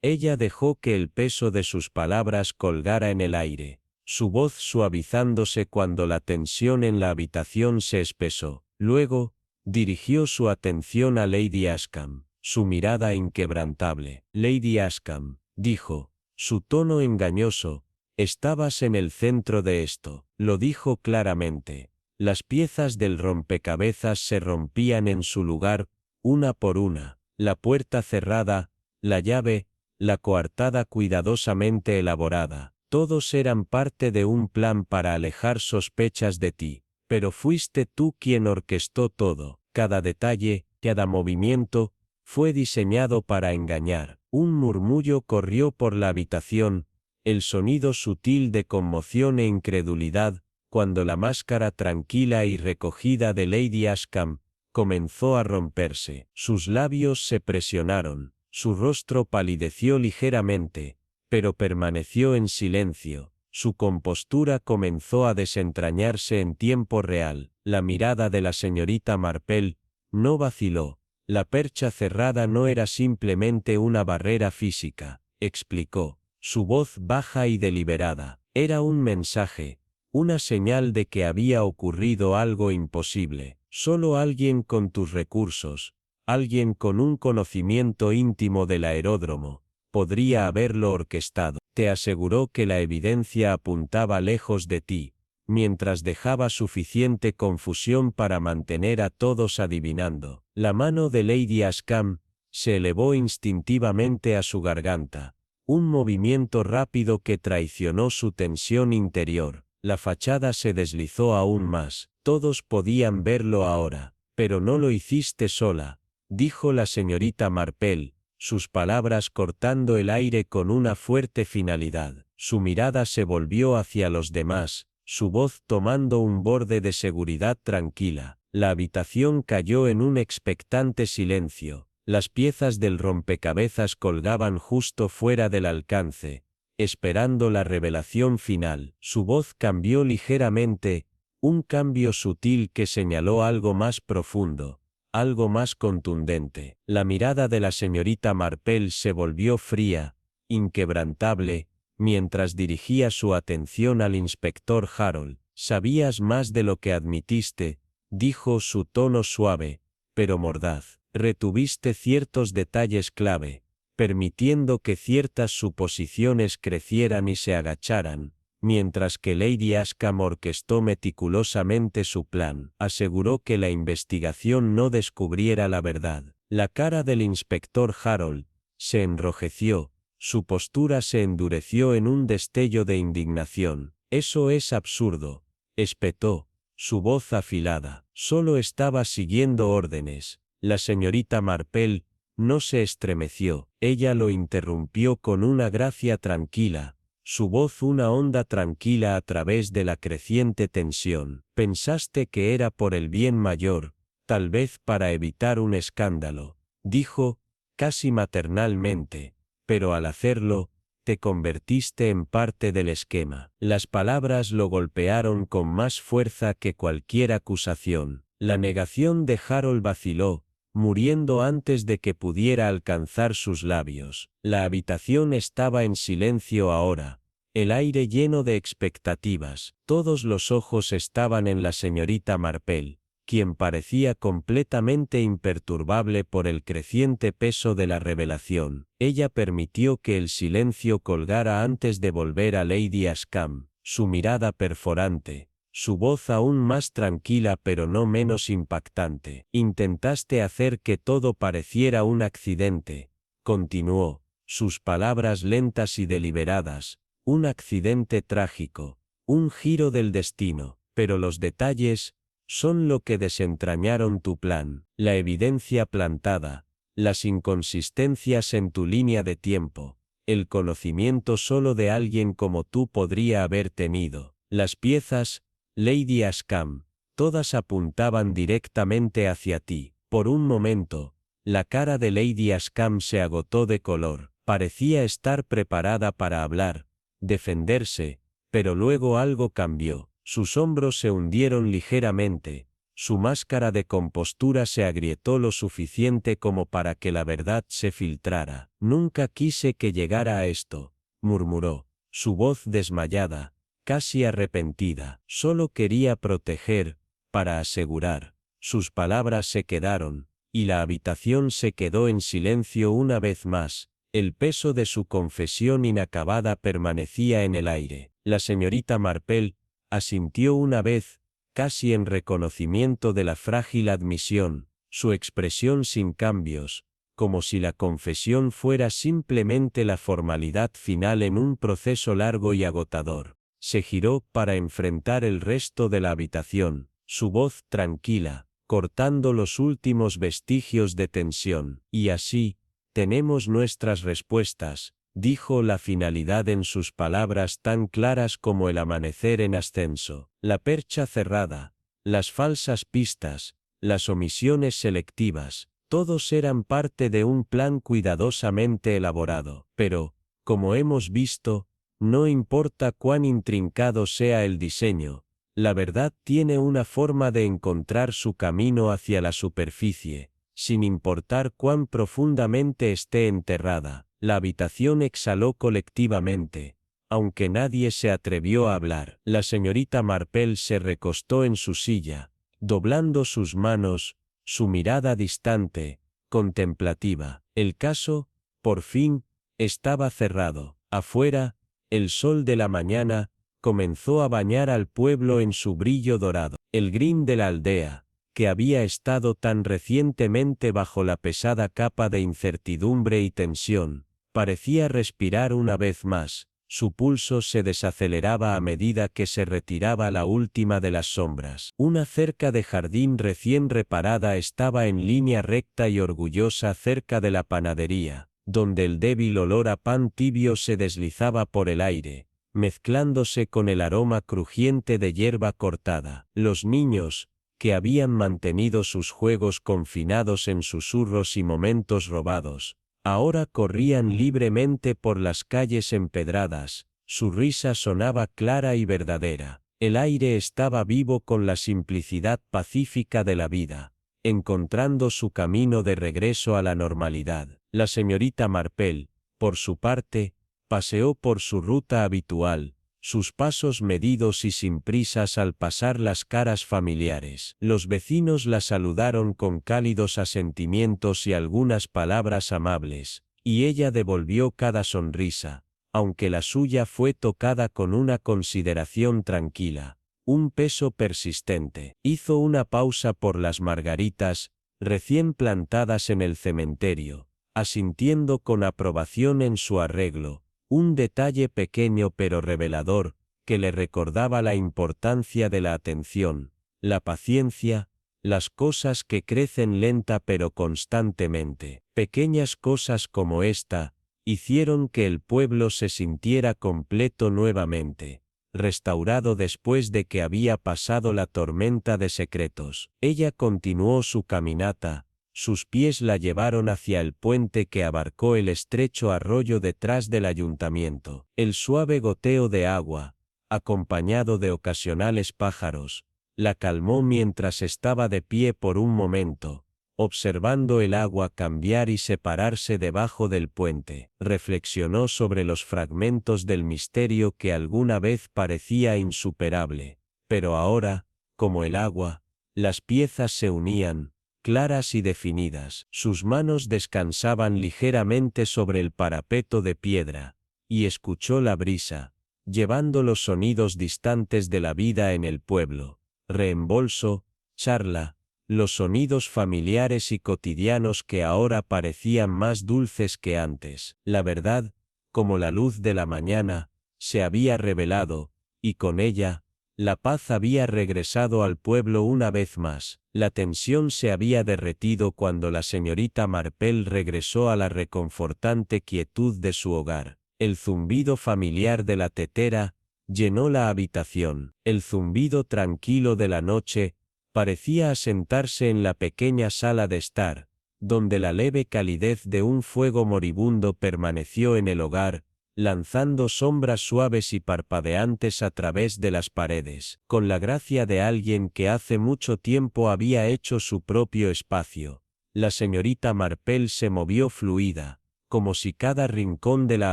Ella dejó que el peso de sus palabras colgara en el aire, su voz suavizándose cuando la tensión en la habitación se espesó. Luego, dirigió su atención a Lady Ashcombe, su mirada inquebrantable. Lady Ashcombe, dijo, su tono engañoso, estabas en el centro de esto. Lo dijo claramente. Las piezas del rompecabezas se rompían en su lugar, una por una. La puerta cerrada, la llave, la coartada cuidadosamente elaborada. Todos eran parte de un plan para alejar sospechas de ti. Pero fuiste tú quien orquestó todo. Cada detalle, cada movimiento, Fue diseñado para engañar. Un murmullo corrió por la habitación, el sonido sutil de conmoción e incredulidad, cuando la máscara tranquila y recogida de Lady Ashcombe comenzó a romperse. Sus labios se presionaron, su rostro palideció ligeramente, pero permaneció en silencio. Su compostura comenzó a desentrañarse en tiempo real. La mirada de la señorita Marple no vaciló. La percha cerrada no era simplemente una barrera física, explicó. Su voz baja y deliberada. Era un mensaje, una señal de que había ocurrido algo imposible. Solo alguien con tus recursos, alguien con un conocimiento íntimo del aeródromo, podría haberlo orquestado. Te aseguró que la evidencia apuntaba lejos de ti, mientras dejaba suficiente confusión para mantener a todos adivinando. La mano de Lady Ashcombe se elevó instintivamente a su garganta, un movimiento rápido que traicionó su tensión interior. La fachada se deslizó aún más. Todos podían verlo ahora. Pero no lo hiciste sola, dijo la señorita Marple, sus palabras cortando el aire con una fuerte finalidad. Su mirada se volvió hacia los demás, su voz tomando un borde de seguridad tranquila. La habitación cayó en un expectante silencio. Las piezas del rompecabezas colgaban justo fuera del alcance, esperando la revelación final. Su voz cambió ligeramente, un cambio sutil que señaló algo más profundo, algo más contundente. La mirada de la señorita Marple se volvió fría, inquebrantable, mientras dirigía su atención al inspector Harold. «Sabías más de lo que admitiste», dijo, su tono suave, pero mordaz. «Retuviste ciertos detalles clave, permitiendo que ciertas suposiciones crecieran y se agacharan, mientras que Lady Ashcombe orquestó meticulosamente su plan. Aseguró que la investigación no descubriera la verdad». La cara del inspector Harold se enrojeció, su postura se endureció en un destello de indignación. «Eso es absurdo», espetó, su voz afilada. «Solo estaba siguiendo órdenes». La señorita Marple no se estremeció. Ella lo interrumpió con una gracia tranquila, su voz una onda tranquila a través de la creciente tensión. «Pensaste que era por el bien mayor, tal vez para evitar un escándalo», dijo, casi maternalmente, «pero al hacerlo, te convertiste en parte del esquema». Las palabras lo golpearon con más fuerza que cualquier acusación. La negación de Harold vaciló, muriendo antes de que pudiera alcanzar sus labios. La habitación estaba en silencio ahora, el aire lleno de expectativas. Todos los ojos estaban en la señorita Marple, quien parecía completamente imperturbable por el creciente peso de la revelación. Ella permitió que el silencio colgara antes de volver a Lady Ashcombe, su mirada perforante, su voz aún más tranquila pero no menos impactante. «Intentaste hacer que todo pareciera un accidente», continuó, sus palabras lentas y deliberadas, «un accidente trágico, un giro del destino, pero los detalles son lo que desentrañaron tu plan. La evidencia plantada, las inconsistencias en tu línea de tiempo, el conocimiento solo de alguien como tú podría haber tenido. Las piezas, Lady Ashcombe, todas apuntaban directamente hacia ti». Por un momento, la cara de Lady Ashcombe se agotó de color. Parecía estar preparada para hablar, defenderse, pero luego algo cambió. Sus hombros se hundieron ligeramente, su máscara de compostura se agrietó lo suficiente como para que la verdad se filtrara. «Nunca quise que llegara a esto», murmuró, su voz desmayada, casi arrepentida. «Solo quería proteger, para asegurar». Sus palabras se quedaron, y la habitación se quedó en silencio una vez más. El peso de su confesión inacabada permanecía en el aire. La señorita Marple asintió una vez, casi en reconocimiento de la frágil admisión, su expresión sin cambios, como si la confesión fuera simplemente la formalidad final en un proceso largo y agotador. Se giró para enfrentar el resto de la habitación, su voz tranquila, cortando los últimos vestigios de tensión. Y así, tenemos nuestras respuestas, dijo la finalidad en sus palabras tan claras como el amanecer en ascenso. La percha cerrada, las falsas pistas, las omisiones selectivas, todos eran parte de un plan cuidadosamente elaborado. Pero, como hemos visto, no importa cuán intrincado sea el diseño, la verdad tiene una forma de encontrar su camino hacia la superficie, sin importar cuán profundamente esté enterrada. La habitación exhaló colectivamente, aunque nadie se atrevió a hablar. La señorita Marple se recostó en su silla, doblando sus manos, su mirada distante, contemplativa. El caso, por fin, estaba cerrado. Afuera, el sol de la mañana comenzó a bañar al pueblo en su brillo dorado. El green de la aldea, que había estado tan recientemente bajo la pesada capa de incertidumbre y tensión, parecía respirar una vez más. Su pulso se desaceleraba a medida que se retiraba la última de las sombras. Una cerca de jardín recién reparada estaba en línea recta y orgullosa cerca de la panadería, donde el débil olor a pan tibio se deslizaba por el aire, mezclándose con el aroma crujiente de hierba cortada. Los niños, que habían mantenido sus juegos confinados en susurros y momentos robados, ahora corrían libremente por las calles empedradas. Su risa sonaba clara y verdadera. El aire estaba vivo con la simplicidad pacífica de la vida, encontrando su camino de regreso a la normalidad. La señorita Marple, por su parte, paseó por su ruta habitual, sus pasos medidos y sin prisas al pasar las caras familiares. Los vecinos la saludaron con cálidos asentimientos y algunas palabras amables, y ella devolvió cada sonrisa, aunque la suya fue tocada con una consideración tranquila, un peso persistente. Hizo una pausa por las margaritas, recién plantadas en el cementerio, asintiendo con aprobación en su arreglo, un detalle pequeño pero revelador, que le recordaba la importancia de la atención, la paciencia, las cosas que crecen lenta pero constantemente. Pequeñas cosas como esta, hicieron que el pueblo se sintiera completo nuevamente, restaurado después de que había pasado la tormenta de secretos. Ella continuó su caminata. Sus pies la llevaron hacia el puente que abarcó el estrecho arroyo detrás del ayuntamiento. El suave goteo de agua, acompañado de ocasionales pájaros, la calmó mientras estaba de pie por un momento, observando el agua cambiar y separarse debajo del puente. Reflexionó sobre los fragmentos del misterio que alguna vez parecía insuperable, pero ahora, como el agua, las piezas se unían, claras y definidas. Sus manos descansaban ligeramente sobre el parapeto de piedra, y escuchó la brisa, llevando los sonidos distantes de la vida en el pueblo, reembolso, charla, los sonidos familiares y cotidianos que ahora parecían más dulces que antes. La verdad, como la luz de la mañana, se había revelado, y con ella, la paz había regresado al pueblo una vez más. La tensión se había derretido cuando la señorita Marple regresó a la reconfortante quietud de su hogar. El zumbido familiar de la tetera llenó la habitación. El zumbido tranquilo de la noche parecía asentarse en la pequeña sala de estar, donde la leve calidez de un fuego moribundo permaneció en el hogar, lanzando sombras suaves y parpadeantes a través de las paredes, con la gracia de alguien que hace mucho tiempo había hecho su propio espacio. La señorita Marple se movió fluida, como si cada rincón de la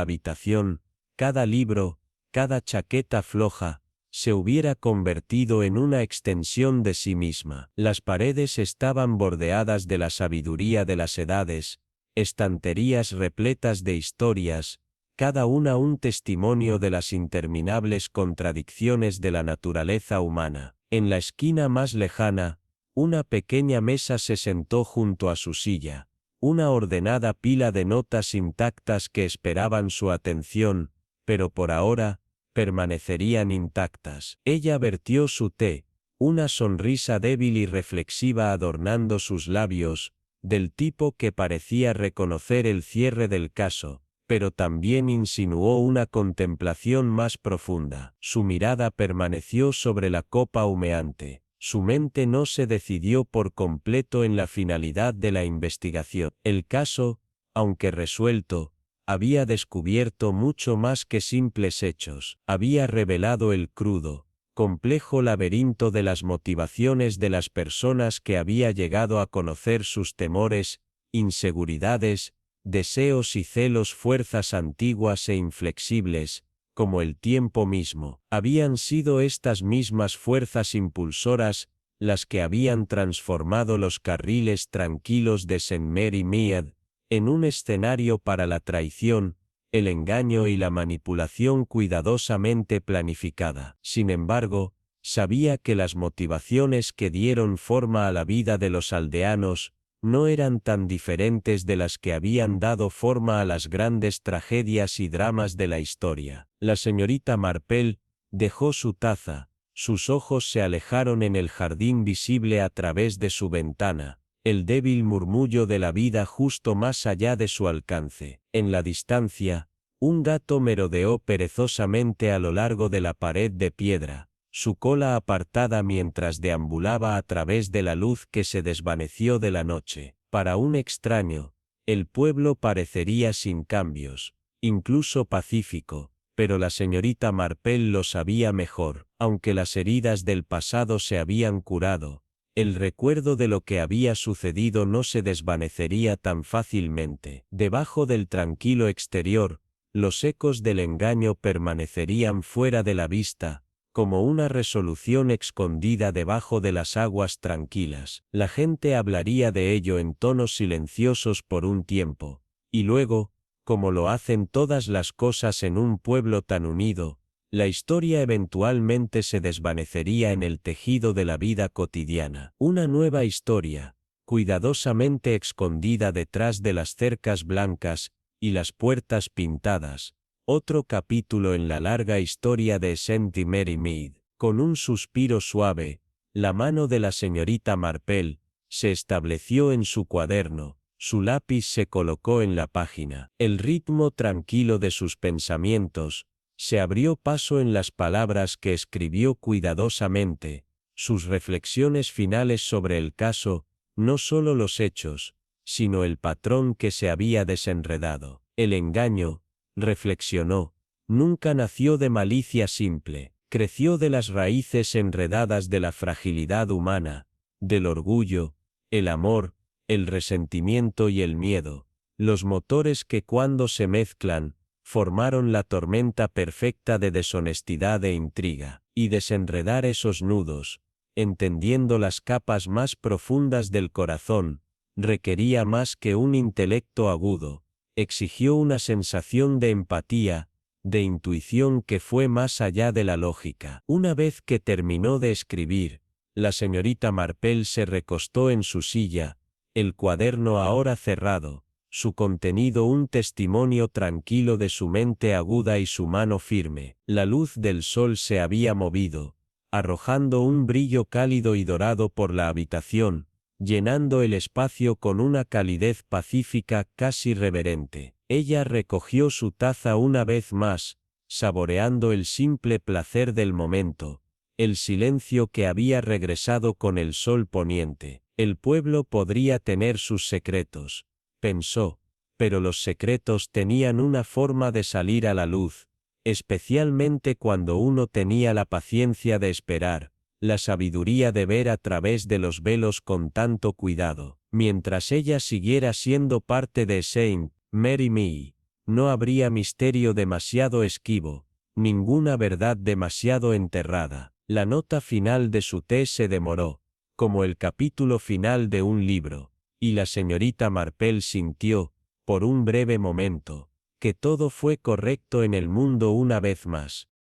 habitación, cada libro, cada chaqueta floja, se hubiera convertido en una extensión de sí misma. Las paredes estaban bordeadas de la sabiduría de las edades, estanterías repletas de historias, cada una un testimonio de las interminables contradicciones de la naturaleza humana. En la esquina más lejana, una pequeña mesa se sentó junto a su silla, una ordenada pila de notas intactas que esperaban su atención, pero por ahora, permanecerían intactas. Ella vertió su té, una sonrisa débil y reflexiva adornando sus labios, del tipo que parecía reconocer el cierre del caso, pero también insinuó una contemplación más profunda. Su mirada permaneció sobre la copa humeante. Su mente no se decidió por completo en la finalidad de la investigación. El caso, aunque resuelto, había descubierto mucho más que simples hechos. Había revelado el crudo, complejo laberinto de las motivaciones de las personas que había llegado a conocer sus temores, inseguridades, deseos y celos, fuerzas antiguas e inflexibles, como el tiempo mismo. Habían sido estas mismas fuerzas impulsoras las que habían transformado los carriles tranquilos de St. Mary Mead en un escenario para la traición, el engaño y la manipulación cuidadosamente planificada. Sin embargo, sabía que las motivaciones que dieron forma a la vida de los aldeanos no eran tan diferentes de las que habían dado forma a las grandes tragedias y dramas de la historia. La señorita Marple dejó su taza, sus ojos se alejaron en el jardín visible a través de su ventana, el débil murmullo de la vida justo más allá de su alcance. En la distancia, un gato merodeó perezosamente a lo largo de la pared de piedra, su cola apartada mientras deambulaba a través de la luz que se desvaneció de la noche. Para un extraño, el pueblo parecería sin cambios, incluso pacífico, pero la señorita Marple lo sabía mejor. Aunque las heridas del pasado se habían curado, el recuerdo de lo que había sucedido no se desvanecería tan fácilmente. Debajo del tranquilo exterior, los ecos del engaño permanecerían fuera de la vista, como una resolución escondida debajo de las aguas tranquilas. La gente hablaría de ello en tonos silenciosos por un tiempo, y luego, como lo hacen todas las cosas en un pueblo tan unido, la historia eventualmente se desvanecería en el tejido de la vida cotidiana. Una nueva historia, cuidadosamente escondida detrás de las cercas blancas y las puertas pintadas. Otro capítulo en la larga historia de St. Mary Mead. Con un suspiro suave, la mano de la señorita Marple se estableció en su cuaderno, su lápiz se colocó en la página. El ritmo tranquilo de sus pensamientos se abrió paso en las palabras que escribió cuidadosamente, sus reflexiones finales sobre el caso, no solo los hechos, sino el patrón que se había desenredado. El engaño, reflexionó, nunca nació de malicia simple, creció de las raíces enredadas de la fragilidad humana, del orgullo, el amor, el resentimiento y el miedo, los motores que cuando se mezclan, formaron la tormenta perfecta de deshonestidad e intriga. Y desenredar esos nudos, entendiendo las capas más profundas del corazón, requería más que un intelecto agudo, exigió una sensación de empatía, de intuición que fue más allá de la lógica. Una vez que terminó de escribir, la señorita Marple se recostó en su silla, el cuaderno ahora cerrado, su contenido un testimonio tranquilo de su mente aguda y su mano firme. La luz del sol se había movido, arrojando un brillo cálido y dorado por la habitación, llenando el espacio con una calidez pacífica casi reverente. Ella recogió su taza una vez más, saboreando el simple placer del momento, el silencio que había regresado con el sol poniente. El pueblo podría tener sus secretos, pensó, pero los secretos tenían una forma de salir a la luz, especialmente cuando uno tenía la paciencia de esperar, la sabiduría de ver a través de los velos con tanto cuidado. Mientras ella siguiera siendo parte de St. Mary Mead, no habría misterio demasiado esquivo, ninguna verdad demasiado enterrada. La nota final de su té se demoró, como el capítulo final de un libro, y la señorita Marple sintió, por un breve momento, que todo fue correcto en el mundo una vez más.